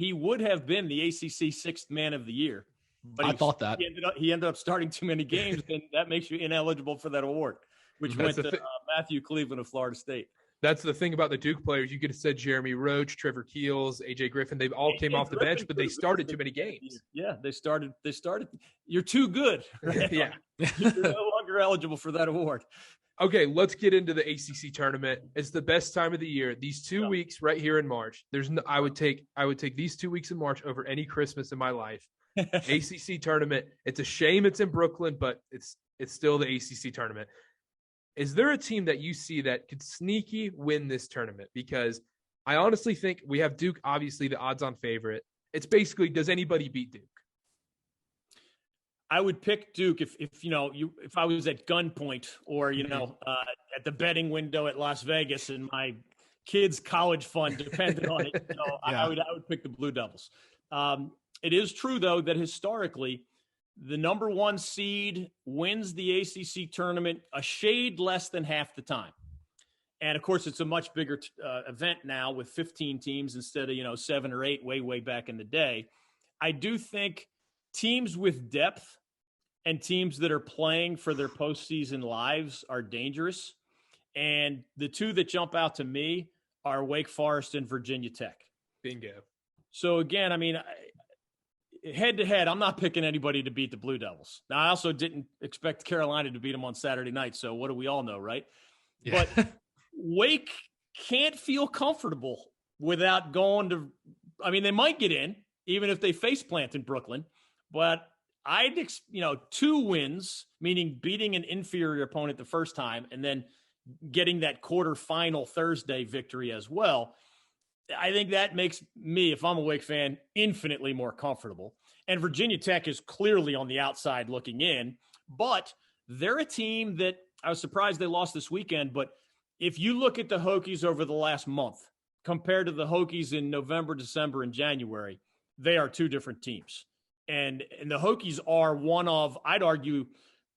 [SPEAKER 3] the ACC sixth man of the year. But
[SPEAKER 2] I thought that.
[SPEAKER 3] He ended up starting too many games, and that makes you ineligible for that award, which went to Matthew Cleveland of Florida State.
[SPEAKER 1] That's the thing about the Duke players. You could have said Jeremy Roach, Trevor Keels, AJ Griffin. They all came off the bench, but they started too many games.
[SPEAKER 3] Yeah, they started. You're too good. Right?
[SPEAKER 1] Yeah.
[SPEAKER 3] You're no longer eligible for that award.
[SPEAKER 1] Okay, let's get into the ACC tournament. It's the best time of the year. These 2 weeks right here in March. I would take these 2 weeks in March over any Christmas in my life. ACC tournament. It's a shame it's in Brooklyn, but it's still the ACC tournament. Is there a team that you see that could sneaky win this tournament? Because I honestly think we have Duke, obviously the odds-on favorite. It's basically, does anybody beat Duke?
[SPEAKER 3] I would pick Duke if I was at gunpoint or at the betting window at Las Vegas and my kids' college fund depended on it. I would pick the Blue Devils. It is true though that historically, the number one seed wins the ACC tournament a shade less than half the time. And of course, it's a much bigger event now with 15 teams instead of 7 or 8 way back in the day. I do think teams with depth and teams that are playing for their postseason lives are dangerous. And the two that jump out to me are Wake Forest and Virginia Tech.
[SPEAKER 1] Bingo.
[SPEAKER 3] So again, I mean, head to head, I'm not picking anybody to beat the Blue Devils. Now, I also didn't expect Carolina to beat them on Saturday night. So what do we all know, right?
[SPEAKER 2] Yeah.
[SPEAKER 3] But Wake can't feel comfortable without going to – I mean, they might get in, even if they face plant in Brooklyn. But I'd 2 wins, meaning beating an inferior opponent the first time and then getting that quarterfinal Thursday victory as well. I think that makes me, if I'm a Wake fan, infinitely more comfortable. And Virginia Tech is clearly on the outside looking in, but they're a team that I was surprised they lost this weekend. But if you look at the Hokies over the last month compared to the Hokies in November, December, and January, they are 2 different teams. And the Hokies are one of, I'd argue,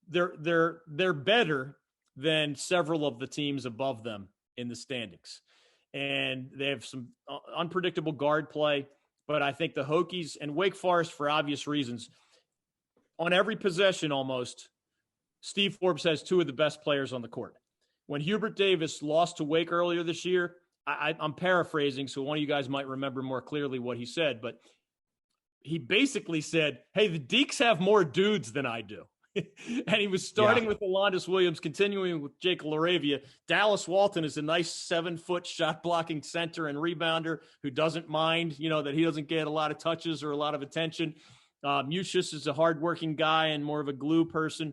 [SPEAKER 3] they're better than several of the teams above them in the standings. and they have some unpredictable guard play. But I think the Hokies and Wake Forest, for obvious reasons, on every possession almost, Steve Forbes has two of the best players on the court. When Hubert Davis lost to Wake earlier this year, I'm paraphrasing, so one of you guys might remember more clearly what he said, but he basically said, hey, the Deeks have more dudes than I do. And he was starting with Alondas Williams, continuing with Jake LaRavia. Dallas Walton is a nice 7-foot shot-blocking center and rebounder who doesn't mind, that he doesn't get a lot of touches or a lot of attention. Mucius is a hardworking guy and more of a glue person,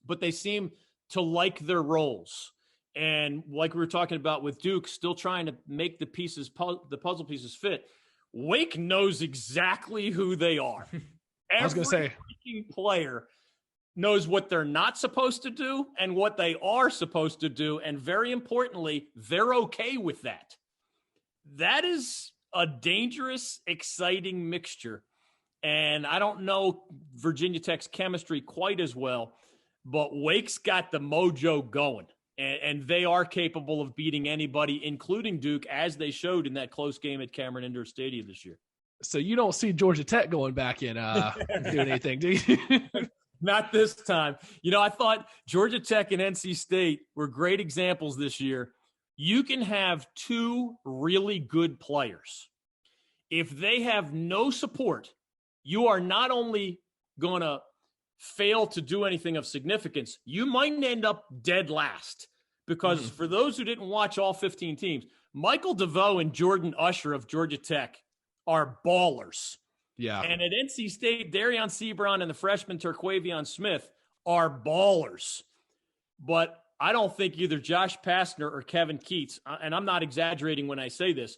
[SPEAKER 3] but they seem to like their roles. And like we were talking about with Duke, still trying to make the puzzle pieces fit. Wake knows exactly who they are.
[SPEAKER 2] I was going to say,
[SPEAKER 3] every player knows what they're not supposed to do and what they are supposed to do. And very importantly, they're okay with that. That is a dangerous, exciting mixture. And I don't know Virginia Tech's chemistry quite as well, but Wake's got the mojo going. And they are capable of beating anybody, including Duke, as they showed in that close game at Cameron Indoor Stadium this year.
[SPEAKER 2] So you don't see Georgia Tech going back in doing anything, do you?
[SPEAKER 3] Not this time. I thought Georgia Tech and NC State were great examples this year. You can have two really good players. If they have no support, you are not only going to fail to do anything of significance, you might end up dead last. Because for those who didn't watch all 15 teams, Michael DeVoe and Jordan Usher of Georgia Tech are ballers.
[SPEAKER 2] Yeah.
[SPEAKER 3] And at NC State, Darion Sebron and the freshman Terquavion Smith are ballers. But I don't think either Josh Pastner or Kevin Keats, and I'm not exaggerating when I say this,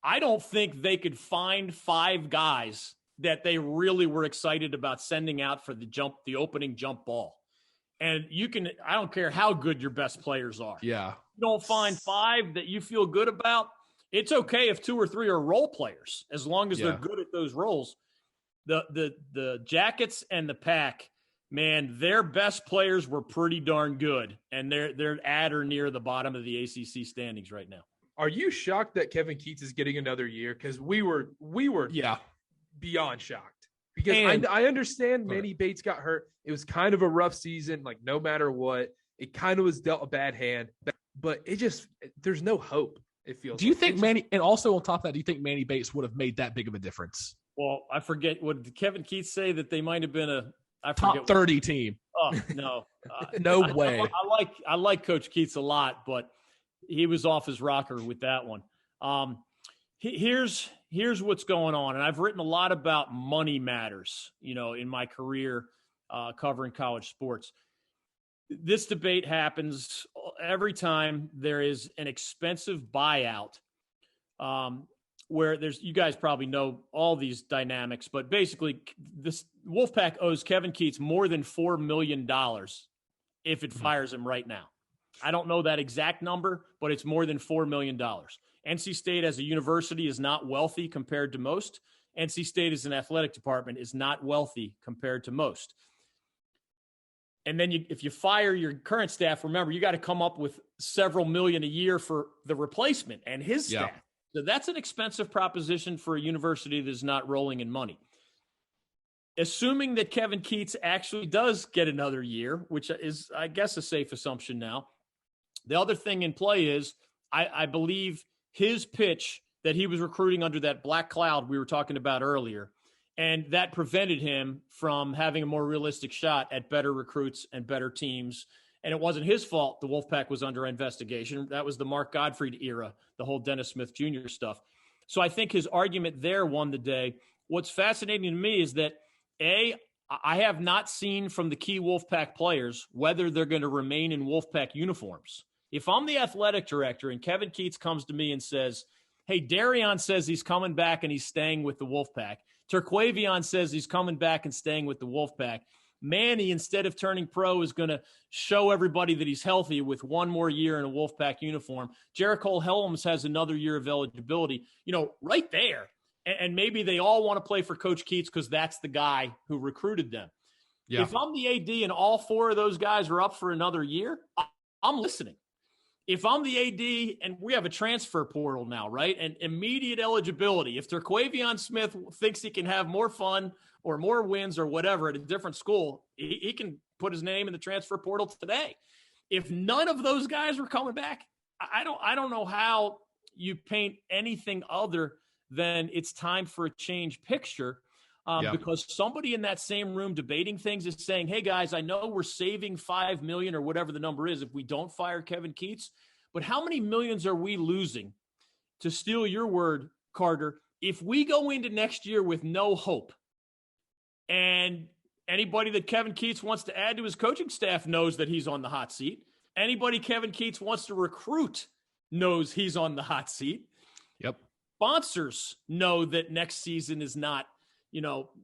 [SPEAKER 3] I don't think they could find 5 guys that they really were excited about sending out for the opening jump ball. And I don't care how good your best players are.
[SPEAKER 2] Yeah.
[SPEAKER 3] You don't find 5 that you feel good about. It's okay if 2 or 3 are role players, as long as they're good at those roles. The Jackets and the Pack, man, their best players were pretty darn good. And they're at or near the bottom of the ACC standings right now.
[SPEAKER 1] Are you shocked that Kevin Keats is getting another year? Because we were beyond shocked. Because I understand Manny Bates got hurt. It was kind of a rough season. Like, no matter what, it kind of was dealt a bad hand. But there's no hope, it feels.
[SPEAKER 2] Do you think and also on top of that, do you think Manny Bates would have made that big of a difference?
[SPEAKER 3] Well, I forget, what did Kevin Keats say, that they might have been
[SPEAKER 2] top 30 team?
[SPEAKER 3] Oh, no.
[SPEAKER 2] No way.
[SPEAKER 3] I like Coach Keats a lot, but he was off his rocker with that one. Here's what's going on. And I've written a lot about money matters, in my career covering college sports. This debate happens every time there is an expensive buyout, where you guys probably know all these dynamics, but basically this Wolfpack owes Kevin Keats more than $4 million if it fires him right now. I don't know that exact number, but it's more than $4 million. NC State as a university is not wealthy compared to most. NC State as an athletic department is not wealthy compared to most. And then if you fire your current staff, remember, you got to come up with several million a year for the replacement and his staff. So that's an expensive proposition for a university that is not rolling in money. Assuming that Kevin Keats actually does get another year, which is, I guess, a safe assumption now. The other thing in play is, I believe his pitch that he was recruiting under that black cloud we were talking about earlier, and that prevented him from having a more realistic shot at better recruits and better teams. And it wasn't his fault the Wolfpack was under investigation. That was the Mark Gottfried era, the whole Dennis Smith Jr. stuff. So I think his argument there won the day. What's fascinating to me is that, I have not seen from the key Wolfpack players whether they're going to remain in Wolfpack uniforms. If I'm the athletic director and Kevin Keats comes to me and says, hey, Darion says he's coming back and he's staying with the Wolfpack. Terquavion says he's coming back and staying with the Wolfpack. Manny, instead of turning pro, is going to show everybody that he's healthy with one more year in a Wolfpack uniform. Jericole Helms has another year of eligibility, right there. And maybe they all want to play for Coach Keats because that's the guy who recruited them. Yeah. If I'm the AD and all 4 of those guys are up for another year, I'm listening. if I'm the AD and we have a transfer portal now, right? And immediate eligibility. If Terquavion Smith thinks he can have more fun or more wins or whatever at a different school, he can put his name in the transfer portal today. If none of those guys were coming back, I don't know how you paint anything other than it's time for a change picture. Because somebody in that same room debating things is saying, hey, guys, I know we're saving $5 million or whatever the number is if we don't fire Kevin Keatts, but how many millions are we losing, to steal your word, Carter, if we go into next year with no hope? And anybody that Kevin Keatts wants to add to his coaching staff knows that he's on the hot seat. Anybody Kevin Keatts wants to recruit knows he's on the hot seat.
[SPEAKER 2] Yep.
[SPEAKER 3] Sponsors know that next season is not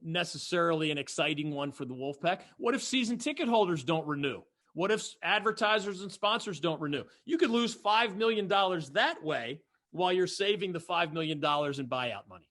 [SPEAKER 3] necessarily an exciting one for the Wolfpack. What if season ticket holders don't renew? What if advertisers and sponsors don't renew? You could lose $5 million that way while you're saving the $5 million in buyout money.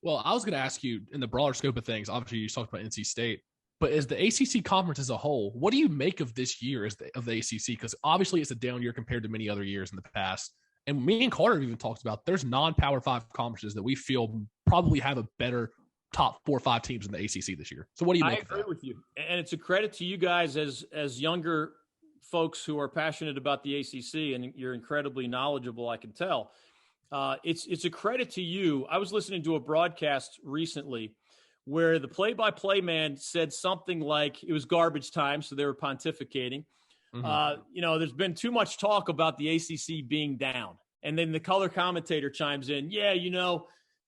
[SPEAKER 2] Well, I was going to ask you, in the broader scope of things, obviously you talked about NC State, but as the ACC conference as a whole, what do you make of this year of the ACC? Because obviously it's a down year compared to many other years in the past. And me and Carter have even talked about there's non-Power 5 conferences that we feel probably have a better top 4 or 5 teams in the ACC this year. So what do you make of that? I agree
[SPEAKER 3] with you. And it's a credit to you guys as younger folks who are passionate about the ACC, and you're incredibly knowledgeable, I can tell. It's a credit to you. I was listening to a broadcast recently where the play-by-play man said something like it was garbage time, so they were pontificating. Mm-hmm. There's been too much talk about the ACC being down. And then the color commentator chimes in,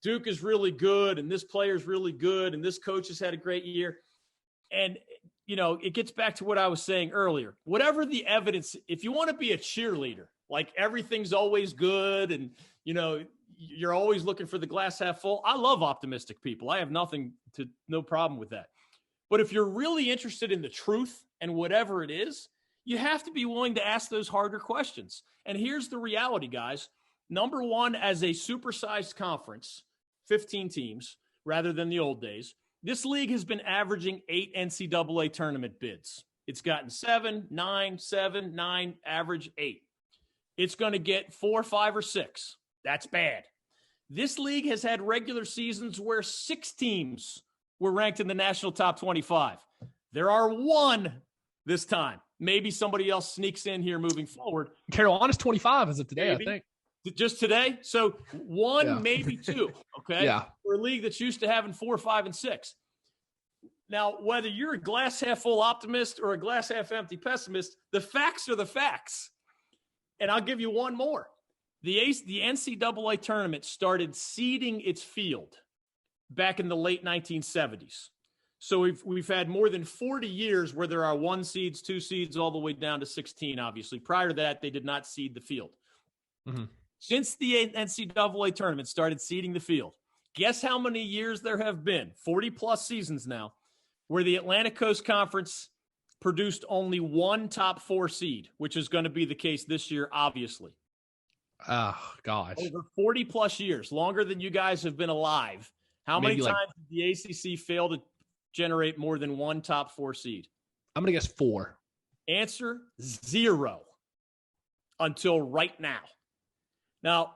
[SPEAKER 3] Duke is really good, and this player's really good, and this coach has had a great year. And, it gets back to what I was saying earlier. Whatever the evidence, if you want to be a cheerleader, like everything's always good and, you're always looking for the glass half full. I love optimistic people. I have no problem with that. But if you're really interested in the truth and whatever it is, you have to be willing to ask those harder questions. And here's the reality, guys. Number one, as a supersized conference, 15 teams rather than the old days, this league has been averaging 8 NCAA tournament bids. It's gotten 7, 9, average 8. It's going to get 4, 5, or 6. That's bad. This league has had regular seasons where 6 teams were ranked in the national top 25. There are 1 this time. Maybe somebody else sneaks in here moving forward.
[SPEAKER 2] Carolina's 25 as of today, maybe. I think.
[SPEAKER 3] Just today? So 1, maybe 2, okay?
[SPEAKER 2] Yeah.
[SPEAKER 3] For a league that's used to having 4, 5, and 6. Now, whether you're a glass half full optimist or a glass half empty pessimist, the facts are the facts. And I'll give you one more. The NCAA tournament started seeding its field back in the late 1970s. So we've had more than 40 years where there are 1 seeds, 2 seeds, all the way down to 16, obviously. Prior to that, they did not seed the field. Mm-hmm. Since the NCAA tournament started seeding the field, guess how many years there have been, 40-plus seasons now, where the Atlantic Coast Conference produced only 1 top 4 seed, which is going to be the case this year, obviously.
[SPEAKER 2] Oh, gosh.
[SPEAKER 3] Over 40-plus years, longer than you guys have been alive. How many times did the ACC fail to generate more than 1 top 4 seed?
[SPEAKER 2] I'm going to guess 4.
[SPEAKER 3] Answer 0 until right now. Now,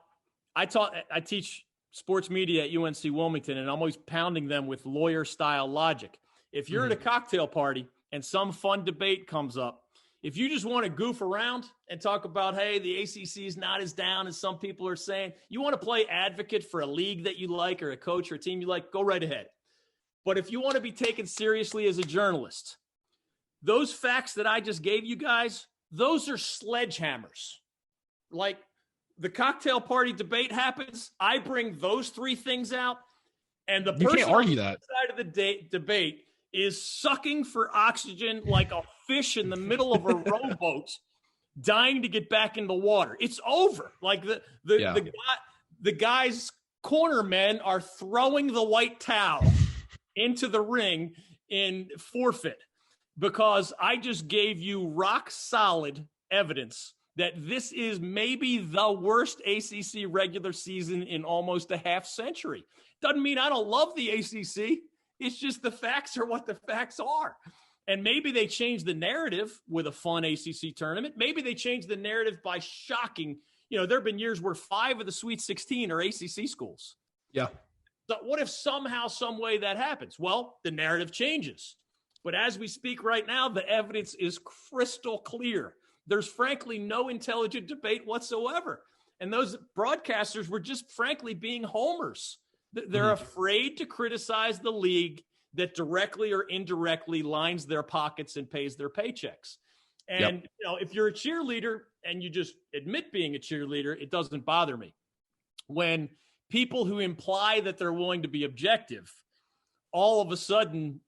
[SPEAKER 3] I teach sports media at UNC Wilmington, and I'm always pounding them with lawyer-style logic. If you're at a cocktail party and some fun debate comes up, if you just want to goof around and talk about, hey, the ACC is not as down as some people are saying, you want to play advocate for a league that you like or a coach or a team you like, go right ahead. But if you want to be taken seriously as a journalist, those facts that I just gave you guys, those are sledgehammers. Like the cocktail party debate happens, I bring those 3 things out, and the person
[SPEAKER 2] can't argue
[SPEAKER 3] on the side of the debate is sucking for oxygen like a fish in the middle of a rowboat, dying to get back in the water. It's over. Like the guys' corner men are throwing the white towel into the ring in forfeit because I just gave you rock solid evidence that this is maybe the worst ACC regular season in almost a half century. Doesn't mean I don't love the ACC. It's just the facts are what the facts are. And maybe they change the narrative with a fun ACC tournament. Maybe they change the narrative by shocking. There have been years where 5 of the Sweet 16 are ACC schools.
[SPEAKER 2] Yeah.
[SPEAKER 3] So what if somehow, some way that happens? Well, the narrative changes. But as we speak right now, the evidence is crystal clear. There's frankly no intelligent debate whatsoever. And those broadcasters were just frankly being homers. They're afraid to criticize the league that directly or indirectly lines their pockets and pays their paychecks. And if you're a cheerleader and you just admit being a cheerleader, it doesn't bother me. When people who imply that they're willing to be objective all of a sudden,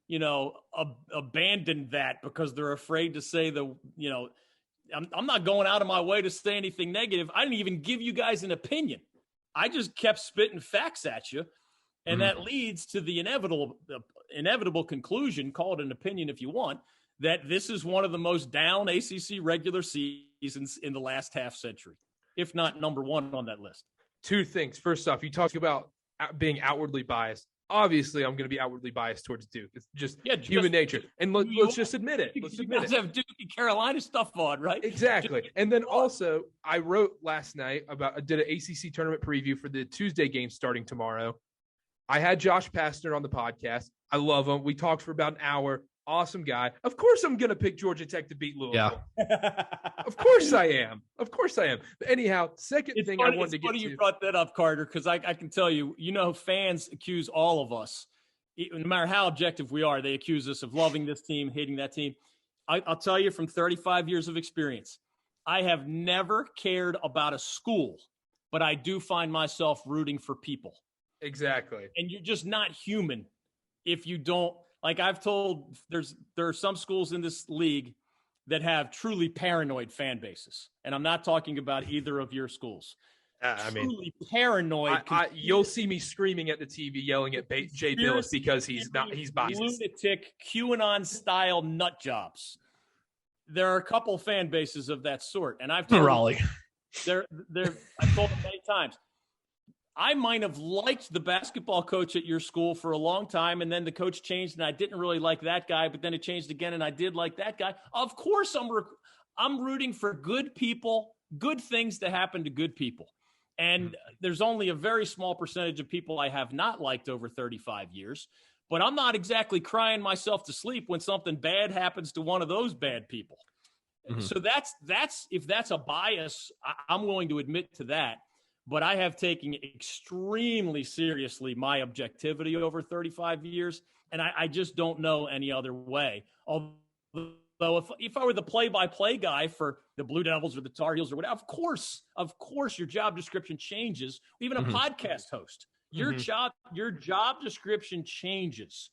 [SPEAKER 3] abandon that because they're afraid to say I'm not going out of my way to say anything negative. I didn't even give you guys an opinion. I just kept spitting facts at you. And that leads to the inevitable conclusion, call it an opinion if you want, that this is one of the most down ACC regular seasons in the last half century, if not number one on that list.
[SPEAKER 1] 2 things. First off, you talked about being outwardly biased. Obviously, I'm going to be outwardly biased towards Duke. It's just human nature. And let's just admit it. Let's admit it.
[SPEAKER 3] Have Duke and Carolina stuff on, right?
[SPEAKER 1] Exactly. And then also, I wrote last night did an ACC tournament preview for the Tuesday game starting tomorrow. I had Josh Pastner on the podcast. I love him. We talked for about an hour. Awesome guy. Of course I'm going to pick Georgia Tech to beat Louisville.
[SPEAKER 2] Yeah.
[SPEAKER 1] Of course I am. But anyhow, second thing I wanted to get to.
[SPEAKER 3] It's funny you brought that up, Carter, because I can tell you, fans accuse all of us, no matter how objective we are, they accuse us of loving this team, hating that team. I'll tell you from 35 years of experience, I have never cared about a school, but I do find myself rooting for people.
[SPEAKER 1] Exactly.
[SPEAKER 3] And you're just not human if you don't. Like I've told, there are some schools in this league that have truly paranoid fan bases. And I'm not talking about either of your schools. Truly paranoid.
[SPEAKER 1] You'll see me screaming at the TV, yelling at Jay Billis because he's biased.
[SPEAKER 3] Lunatic, QAnon-style nut jobs. There are a couple fan bases of that sort. And I've told
[SPEAKER 2] Raleigh.
[SPEAKER 3] I've told them many times. I might have liked the basketball coach at your school for a long time, and then the coach changed, and I didn't really like that guy, but then it changed again, and I did like that guy. Of course, I'm rooting for good people, good things to happen to good people. And there's only a very small percentage of people I have not liked over 35 years, but I'm not exactly crying myself to sleep when something bad happens to one of those bad people. So that's if that's a bias, I'm willing to admit to that. But I have taken extremely seriously my objectivity over 35 years, and I just don't know any other way. Although if I were the play-by-play guy for the Blue Devils or the Tar Heels or whatever, of course your job description changes. Even a podcast host, your job description changes.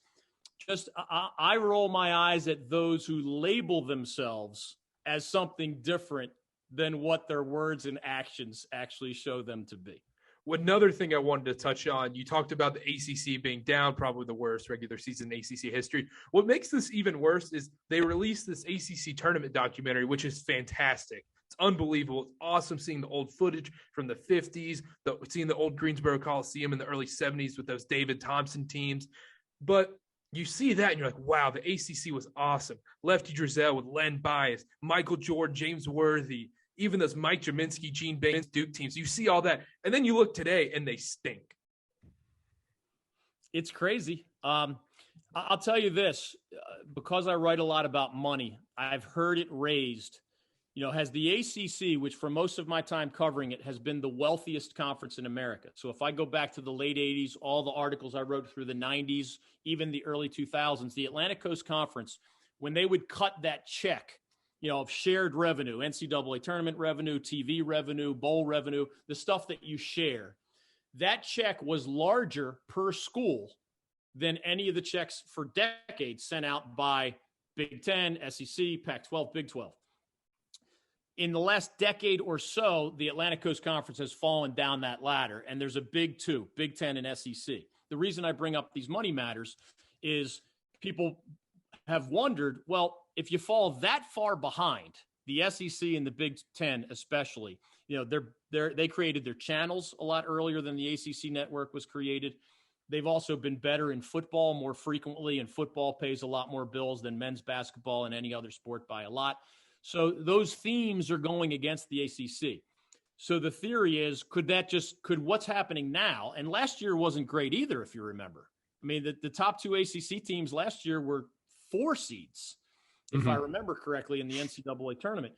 [SPEAKER 3] Just I roll my eyes at those who label themselves as something different than what their words and actions actually show them to be.
[SPEAKER 1] Another thing I wanted to touch on, you talked about the ACC being down, probably the worst regular season in ACC history. What makes this even worse is they released this ACC Tournament Documentary, which is fantastic. It's unbelievable. It's awesome seeing the old footage from the 50s, seeing the old Greensboro Coliseum in the early 70s with those David Thompson teams. But you see that and you're like, wow, the ACC was awesome. Lefty Drizel with Len Bias, Michael Jordan, James Worthy, even those Mike Jaminski, Gene Baines, Duke teams. You see all that. And then you look today and they stink.
[SPEAKER 3] It's crazy. I'll tell you this, because I write a lot about money, I've heard it raised, has the ACC, which for most of my time covering it has been the wealthiest conference in America. So if I go back to the late 80s, all the articles I wrote through the 90s, even the early 2000s, the Atlantic Coast Conference, when they would cut that check, of shared revenue, NCAA tournament revenue, TV revenue, bowl revenue, the stuff that you share, that check was larger per school than any of the checks for decades sent out by Big Ten, SEC, Pac-12, Big 12. In the last decade or so, the Atlantic Coast Conference has fallen down that ladder, and there's a big two, Big Ten and SEC. The reason I bring up these money matters is people have wondered, well, if you fall that far behind, the SEC and the Big Ten especially, they created their channels a lot earlier than the ACC network was created. They've also been better in football more frequently, and football pays a lot more bills than men's basketball and any other sport by a lot. So those themes are going against the ACC. So the theory is, could what's happening now, and last year wasn't great either, if you remember. I mean, the top 2 ACC teams last year were 4 seeds, if I remember correctly, in the NCAA tournament.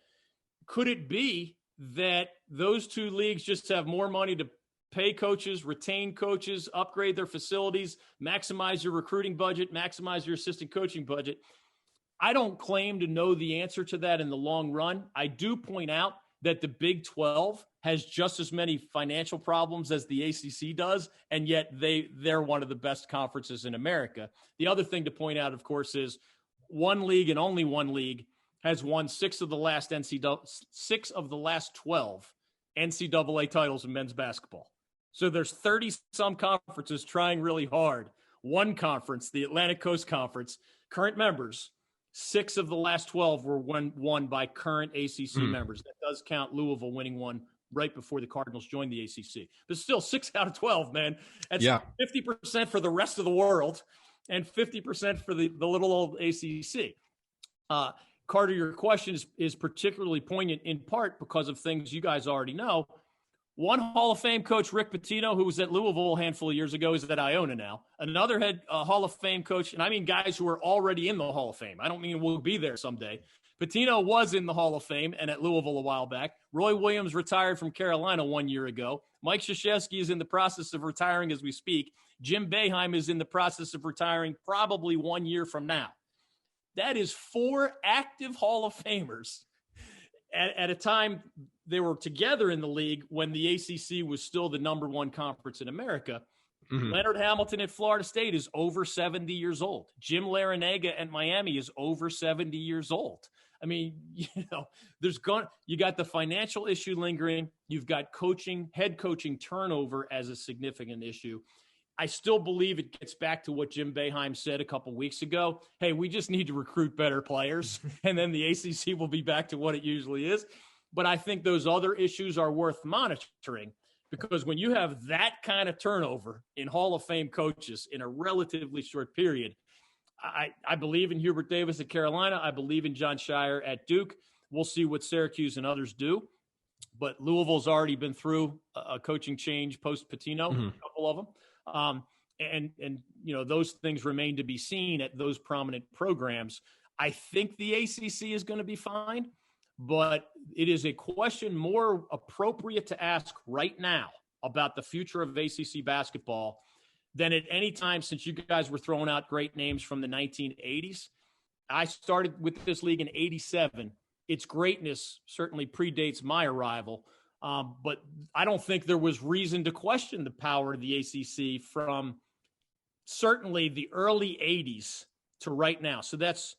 [SPEAKER 3] Could it be that those 2 leagues just have more money to pay coaches, retain coaches, upgrade their facilities, maximize your recruiting budget, maximize your assistant coaching budget? I don't claim to know the answer to that in the long run. I do point out that the Big 12 has just as many financial problems as the ACC does, and yet they're one of the best conferences in America. The other thing to point out, of course, is one league and only one league has won 6 of the last 12 NCAA titles in men's basketball. So there's 30-some conferences trying really hard. One conference, the Atlantic Coast Conference, current members, 6 of the last 12 were won by current ACC members. That does count Louisville winning one right before the Cardinals joined the ACC. But still, 6 out of 12, man. That's 50% for the rest of the world and 50% for the little old ACC. Carter, your question is particularly poignant in part because of things you guys already know. One Hall of Fame coach, Rick Pitino, who was at Louisville a handful of years ago, is at Iona now. Another head Hall of Fame coach, and I mean guys who are already in the Hall of Fame. I don't mean we'll be there someday. Pitino was in the Hall of Fame and at Louisville a while back. Roy Williams retired from Carolina 1 year ago. Mike Krzyzewski is in the process of retiring as we speak. Jim Boeheim is in the process of retiring probably 1 year from now. That is 4 active Hall of Famers at a time they were together in the league when the ACC was still the number 1 conference in America. Leonard Hamilton at Florida State is over 70 years old. Jim Larinaga at Miami is over 70 years old. I mean, you got the financial issue lingering. You've got head coaching turnover as a significant issue. I still believe it gets back to what Jim Boeheim said a couple weeks ago. Hey, we just need to recruit better players, and then the ACC will be back to what it usually is. But I think those other issues are worth monitoring, because when you have that kind of turnover in Hall of Fame coaches in a relatively short period, I believe in Hubert Davis at Carolina. I believe in John Shire at Duke. We'll see what Syracuse and others do. But Louisville's already been through a coaching change post-Pitino, a couple of them. And those things remain to be seen at those prominent programs. I think the ACC is going to be fine, but it is a question more appropriate to ask right now about the future of ACC basketball than at any time since you guys were throwing out great names from the 1980s. I started with this league in 87. Its greatness certainly predates my arrival. But I don't think there was reason to question the power of the ACC from certainly the early 80s to right now. So that's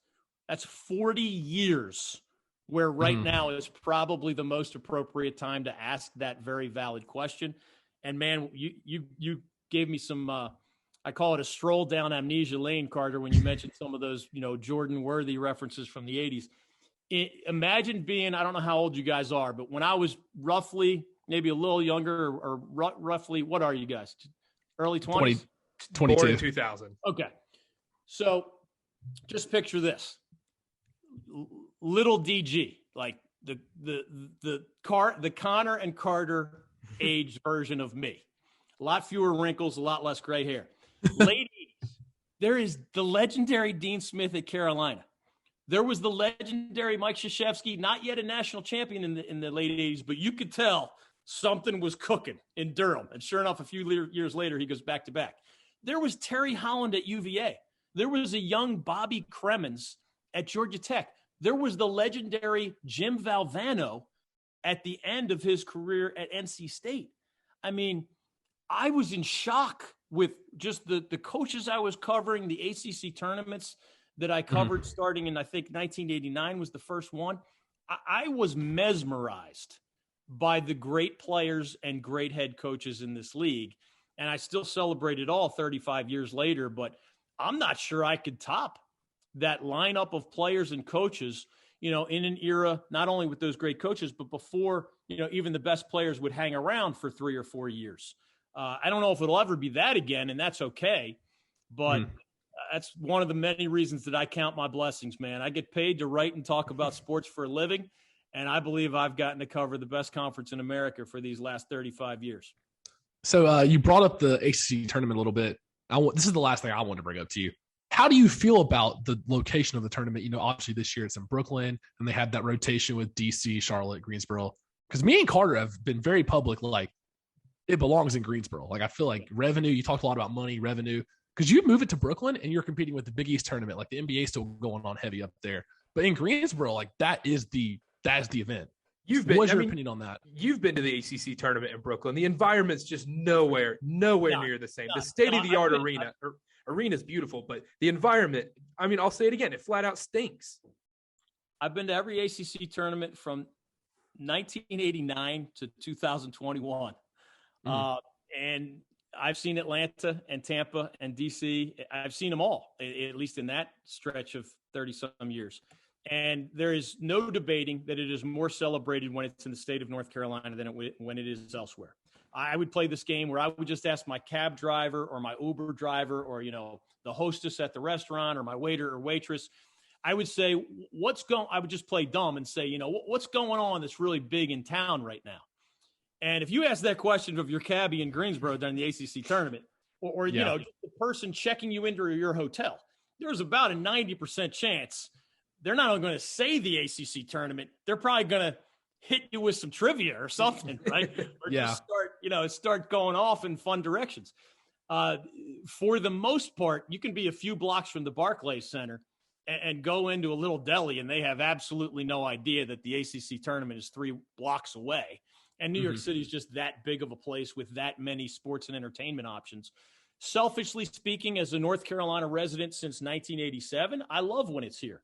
[SPEAKER 3] 40 years where right now is probably the most appropriate time to ask that very valid question. And man, you gave me some, I call it a stroll down amnesia lane, Carter, when you mentioned some of those, Jordan Worthy references from the 80s. Imagine being, I don't know how old you guys are, but when I was roughly, maybe a little younger or roughly, what are you guys? Early 20s?
[SPEAKER 2] 22.
[SPEAKER 1] Born in 2000.
[SPEAKER 3] Okay. So just picture this. Little DG, like the Connor and Carter age version of me. A lot fewer wrinkles, a lot less gray hair. Late 80s, there is the legendary Dean Smith at Carolina. There was the legendary Mike Krzyzewski, not yet a national champion in the late 80s, but you could tell something was cooking in Durham. And sure enough, a few years later, he goes back to back. There was Terry Holland at UVA. There was a young Bobby Cremens at Georgia Tech. There was the legendary Jim Valvano at the end of his career at NC State. I mean, I was in shock with just the coaches I was covering, the ACC tournaments that I covered starting in, I think, 1989 was the first one. I was mesmerized by the great players and great head coaches in this league. And I still celebrate it all 35 years later, but I'm not sure I could top that lineup of players and coaches, in an era, not only with those great coaches, but before, even the best players would hang around for 3 or 4 years. I don't know if it'll ever be that again, and that's okay. But that's one of the many reasons that I count my blessings, man. I get paid to write and talk about sports for a living, and I believe I've gotten to cover the best conference in America for these last 35 years.
[SPEAKER 2] So you brought up the ACC tournament a little bit. This is the last thing I want to bring up to you. How do you feel about the location of the tournament? Obviously this year it's in Brooklyn, and they have that rotation with DC, Charlotte, Greensboro. Because me and Carter have been very public, like it belongs in Greensboro. Like I feel like revenue. You talked a lot about money, revenue. Because you move it to Brooklyn and you're competing with the Big East tournament. Like the NBA is still going on heavy up there, but in Greensboro, like that's the event. What's your opinion on that?
[SPEAKER 1] You've been to the ACC tournament in Brooklyn. The environment's just nowhere near the same. The state-of-the-art arena is beautiful, but the environment, I'll say it again, it flat out stinks.
[SPEAKER 3] I've been to every ACC tournament from 1989 to 2021. And I've seen Atlanta and Tampa and DC. I've seen them all, at least in that stretch of 30-some years. And there is no debating that it is more celebrated when it's in the state of North Carolina than when it is elsewhere. I would play this game where I would just ask my cab driver or my Uber driver or, the hostess at the restaurant or my waiter or waitress. I would say, I would just play dumb and say, what's going on that's really big in town right now? And if you ask that question of your cabbie in Greensboro during the ACC tournament or just the person checking you into your hotel, there's about a 90% chance they're not only going to say the ACC tournament, they're probably going to hit you with some trivia or something, right? Or just start going off in fun directions. For the most part, you can be a few blocks from the Barclays Center and go into a little deli, and they have absolutely no idea that the ACC tournament is 3 blocks away. And New York City is just that big of a place with that many sports and entertainment options. Selfishly speaking, as a North Carolina resident since 1987, I love when it's here.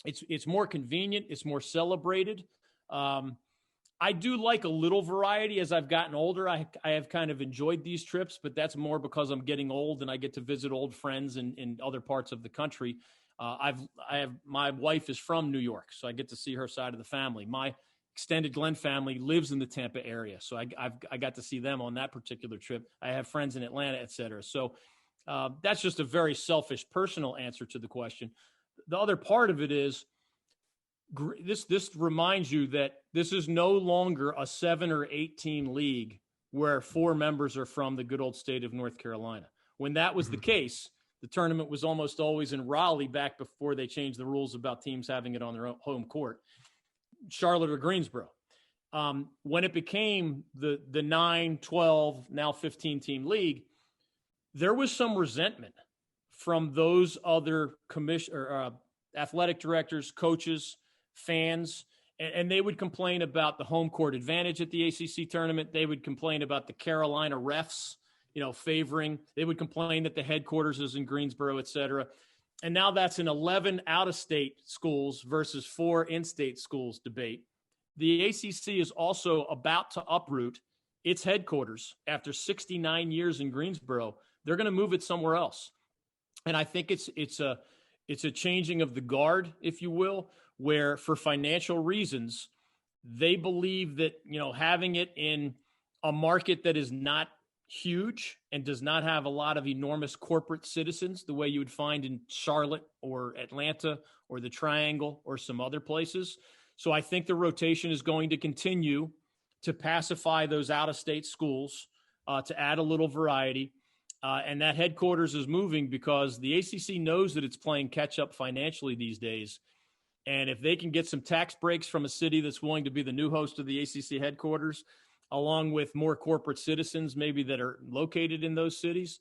[SPEAKER 3] It's more convenient. It's more celebrated. I do like a little variety as I've gotten older. I have kind of enjoyed these trips, but that's more because I'm getting old and I get to visit old friends in other parts of the country. My wife is from New York, so I get to see her side of the family. My extended Glenn family lives in the Tampa area, so I got to see them on that particular trip. I have friends in Atlanta, et cetera. So that's just a very selfish, personal answer to the question. The other part of it is this reminds you that this is no longer a 7 or 8 team league where 4 members are from the good old state of North Carolina. When that was the case, the tournament was almost always in Raleigh back before they changed the rules about teams having it on their own home court, Charlotte or Greensboro. When it became the 9, 12, now 15 team league, there was some resentment from those other athletic directors, coaches, fans, and they would complain about the home court advantage at the ACC tournament. They would complain about the Carolina refs, favoring. They would complain that the headquarters is in Greensboro, et cetera. And now that's an 11 out-of-state schools versus 4 in-state schools debate. The ACC is also about to uproot its headquarters after 69 years in Greensboro. They're going to move it somewhere else. And I think it's a changing of the guard, if you will, where for financial reasons, they believe that, having it in a market that is not huge and does not have a lot of enormous corporate citizens, the way you would find in Charlotte or Atlanta or the Triangle or some other places. So I think the rotation is going to continue to pacify those out-of-state schools, to add a little variety. And that headquarters is moving because the ACC knows that it's playing catch-up financially these days. And if they can get some tax breaks from a city that's willing to be the new host of the ACC headquarters, along with more corporate citizens maybe that are located in those cities,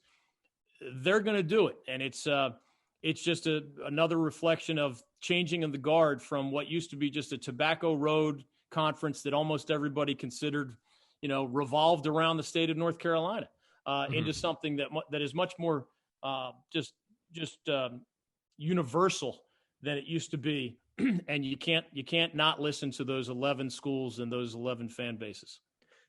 [SPEAKER 3] they're going to do it. And it's just another reflection of changing of the guard from what used to be just a Tobacco Road conference that almost everybody considered, revolved around the state of North Carolina. Into something that is much more just universal than it used to be, and you can't not listen to those 11 schools and those 11 fan bases.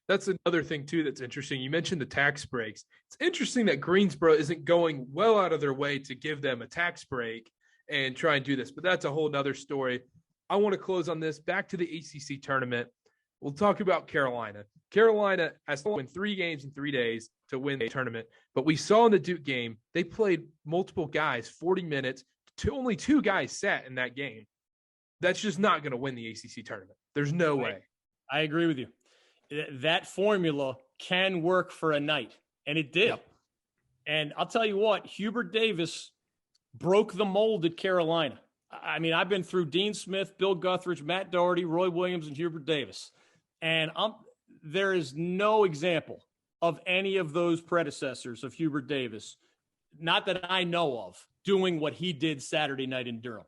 [SPEAKER 1] That's another thing too that's interesting. You mentioned the tax breaks. It's interesting that Greensboro isn't going well out of their way to give them a tax break and try and do this, but that's a whole nother story. I want to close on this. Back to the ACC tournament. We'll talk about Carolina. Carolina has to win 3 games in 3 days to win the tournament. But we saw in the Duke game, they played multiple guys, 40 minutes. Only 2 guys sat in that game. That's just not going to win the ACC tournament. There's no way.
[SPEAKER 3] I agree with you. That formula can work for a night, and it did. Yep. And I'll tell you what, Hubert Davis broke the mold at Carolina. I mean, I've been through Dean Smith, Bill Guthridge, Matt Doherty, Roy Williams, and Hubert Davis. And there is no example of any of those predecessors of Hubert Davis, not that I know of, doing what he did Saturday night in Durham.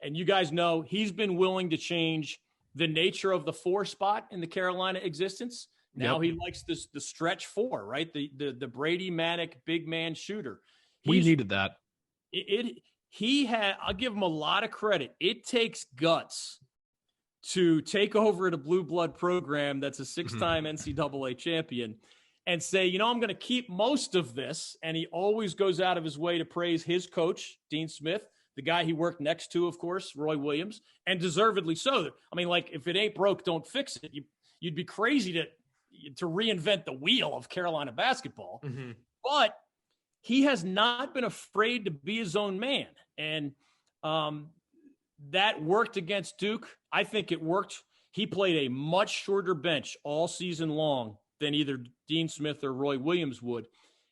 [SPEAKER 3] And you guys know he's been willing to change the nature of the 4 spot in the Carolina existence. Now he likes the stretch 4, right? The Brady Manic big man shooter.
[SPEAKER 2] We needed that.
[SPEAKER 3] I'll give him a lot of credit. It takes guts to take over at a blue blood program that's a 6-time NCAA champion and say, I'm going to keep most of this. And he always goes out of his way to praise his coach, Dean Smith, the guy he worked next to, of course, Roy Williams, and deservedly so. I mean, like, if it ain't broke, don't fix it. You'd be crazy to reinvent the wheel of Carolina basketball. Mm-hmm. But he has not been afraid to be his own man. And that worked against Duke. I think it worked. He played a much shorter bench all season long than either Dean Smith or Roy Williams would.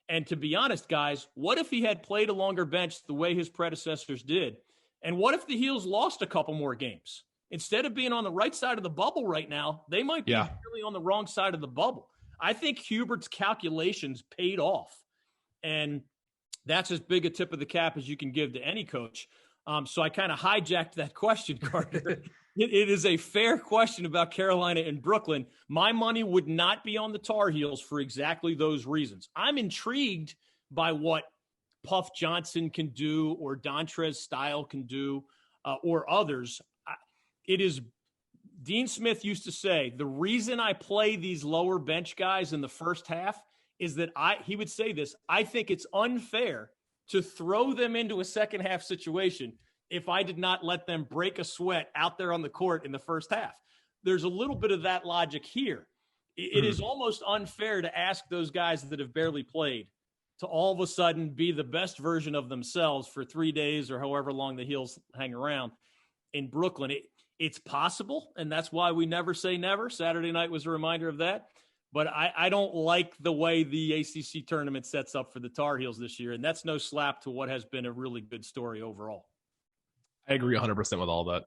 [SPEAKER 3] And to be honest, guys, what if he had played a longer bench the way his predecessors did? And what if the Heels lost a couple more games? Instead of being on the right side of the bubble right now, they might be really on the wrong side of the bubble. I think Hubert's calculations paid off. And that's as big a tip of the cap as you can give to any coach. So I kind of hijacked that question, Carter. It is a fair question about Carolina and Brooklyn. My money would not be on the Tar Heels for exactly those reasons. I'm intrigued by what Puff Johnson can do or Dontrez Style can do or others. It is Dean Smith used to say, the reason I play these lower bench guys in the first half is that he would say this, I think it's unfair to throw them into a second half situation if I did not let them break a sweat out there on the court in the first half. There's a little bit of that logic here. It is almost unfair to ask those guys that have barely played to all of a sudden be the best version of themselves for 3 days or however long the Heels hang around in Brooklyn. It's possible, and that's why we never say never. Saturday night was a reminder of that. But I don't like the way the ACC tournament sets up for the Tar Heels this year, and that's no slap to what has been a really good story overall.
[SPEAKER 2] I agree 100% with all that.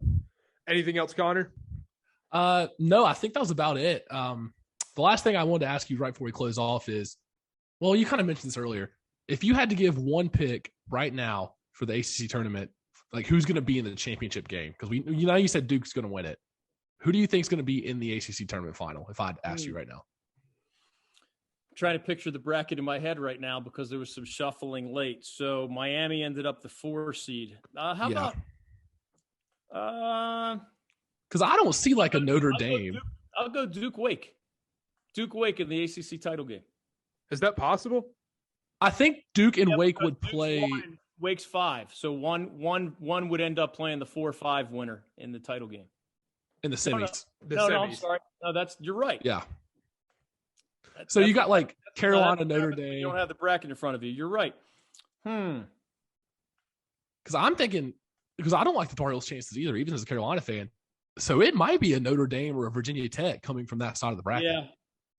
[SPEAKER 1] Anything else, Connor?
[SPEAKER 2] No, I think that was about it. The last thing I wanted to ask you right before we close off is, well, you kind of mentioned this earlier. If you had to give one pick right now for the ACC tournament, like who's going to be in the championship game? Because you said Duke's going to win it. Who do you think is going to be in the ACC tournament final? If I'd ask you right now.
[SPEAKER 3] Trying to picture the bracket in my head right now because there was some shuffling late. So Miami ended up the 4 seed. How about?
[SPEAKER 2] Because I don't see like a Notre Dame.
[SPEAKER 3] I'll go Duke Wake. Duke Wake in the ACC title game.
[SPEAKER 1] Is that possible?
[SPEAKER 2] I think Duke and Wake would play.
[SPEAKER 3] Wake's 5. So one would end up playing the 4-5 winner in the title game.
[SPEAKER 2] In the semis.
[SPEAKER 3] No, I'm sorry. No, you're right.
[SPEAKER 2] Yeah. So you got like Carolina, Notre Dame.
[SPEAKER 3] You don't have the bracket in front of you. You're right.
[SPEAKER 2] Because I'm thinking, because I don't like the Tar Heels' chances either, even as a Carolina fan. So it might be a Notre Dame or a Virginia Tech coming from that side of the bracket.
[SPEAKER 3] Yeah.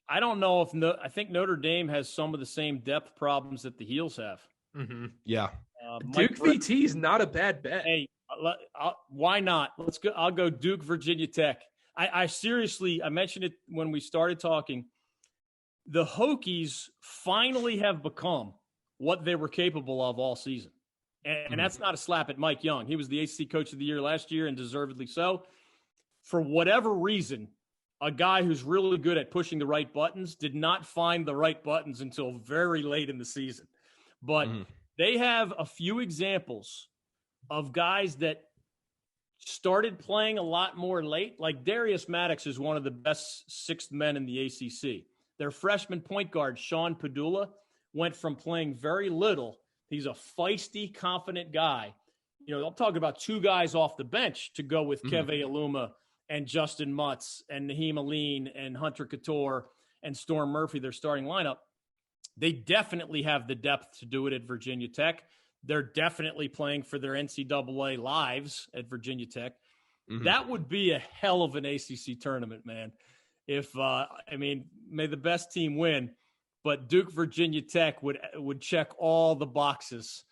[SPEAKER 3] I don't know I think Notre Dame has some of the same depth problems that the Heels have.
[SPEAKER 2] Mm-hmm. Yeah.
[SPEAKER 1] Duke VT is not a bad bet.
[SPEAKER 3] Hey, why not? Let's go. I'll go Duke, Virginia Tech. I seriously, I mentioned it when we started talking. The Hokies finally have become what they were capable of all season. And that's not a slap at Mike Young. He was the ACC Coach of the Year last year, and deservedly so. For whatever reason, a guy who's really good at pushing the right buttons did not find the right buttons until very late in the season. But they have a few examples of guys that started playing a lot more late. Like Darius Maddox is one of the best sixth men in the ACC. Their freshman point guard, Sean Padula, went from playing very little. He's a feisty, confident guy. I'm talking about 2 guys off the bench to go with Keve Aluma and Justin Mutz and Naheem Aline and Hunter Couture and Storm Murphy, their starting lineup, they definitely have the depth to do it at Virginia Tech. They're definitely playing for their NCAA lives at Virginia Tech. Mm-hmm. That would be a hell of an ACC tournament, man. If may the best team win, but Duke Virginia Tech would check all the boxes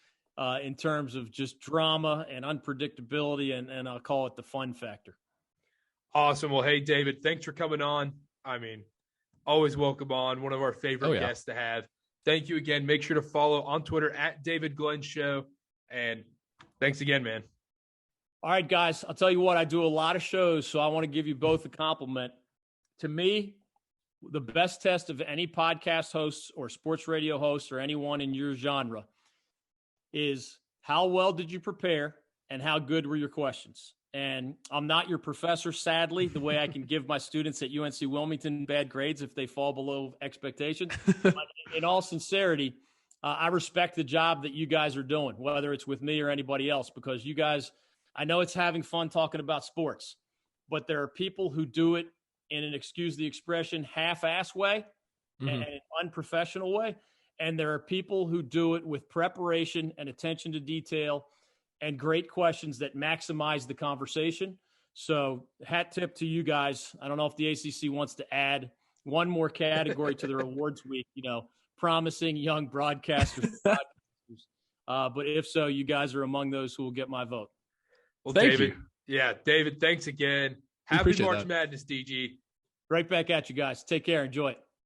[SPEAKER 3] in terms of just drama and unpredictability, and I'll call it the fun factor.
[SPEAKER 1] Awesome. Well, hey, David, thanks for coming on. Always welcome on. One of our favorite guests to have. Thank you again. Make sure to follow on Twitter at David Glenn Show. And thanks again, man.
[SPEAKER 3] All right, guys. I'll tell you what, I do a lot of shows, so I want to give you both a compliment. To me, the best test of any podcast host or sports radio host or anyone in your genre is how well did you prepare and how good were your questions? And I'm not your professor, sadly, the way I can give my students at UNC Wilmington bad grades if they fall below expectation. But in all sincerity, I respect the job that you guys are doing, whether it's with me or anybody else, because you guys, I know it's having fun talking about sports, but there are people who do it in an, excuse the expression, half-ass way and an unprofessional way. And there are people who do it with preparation and attention to detail and great questions that maximize the conversation. So hat tip to you guys. I don't know if the ACC wants to add one more category to their awards week, promising young broadcasters. But if so, you guys are among those who will get my vote.
[SPEAKER 1] Well, David, David, thanks again. Happy March Madness, DG.
[SPEAKER 3] Right back at you guys. Take care. Enjoy it.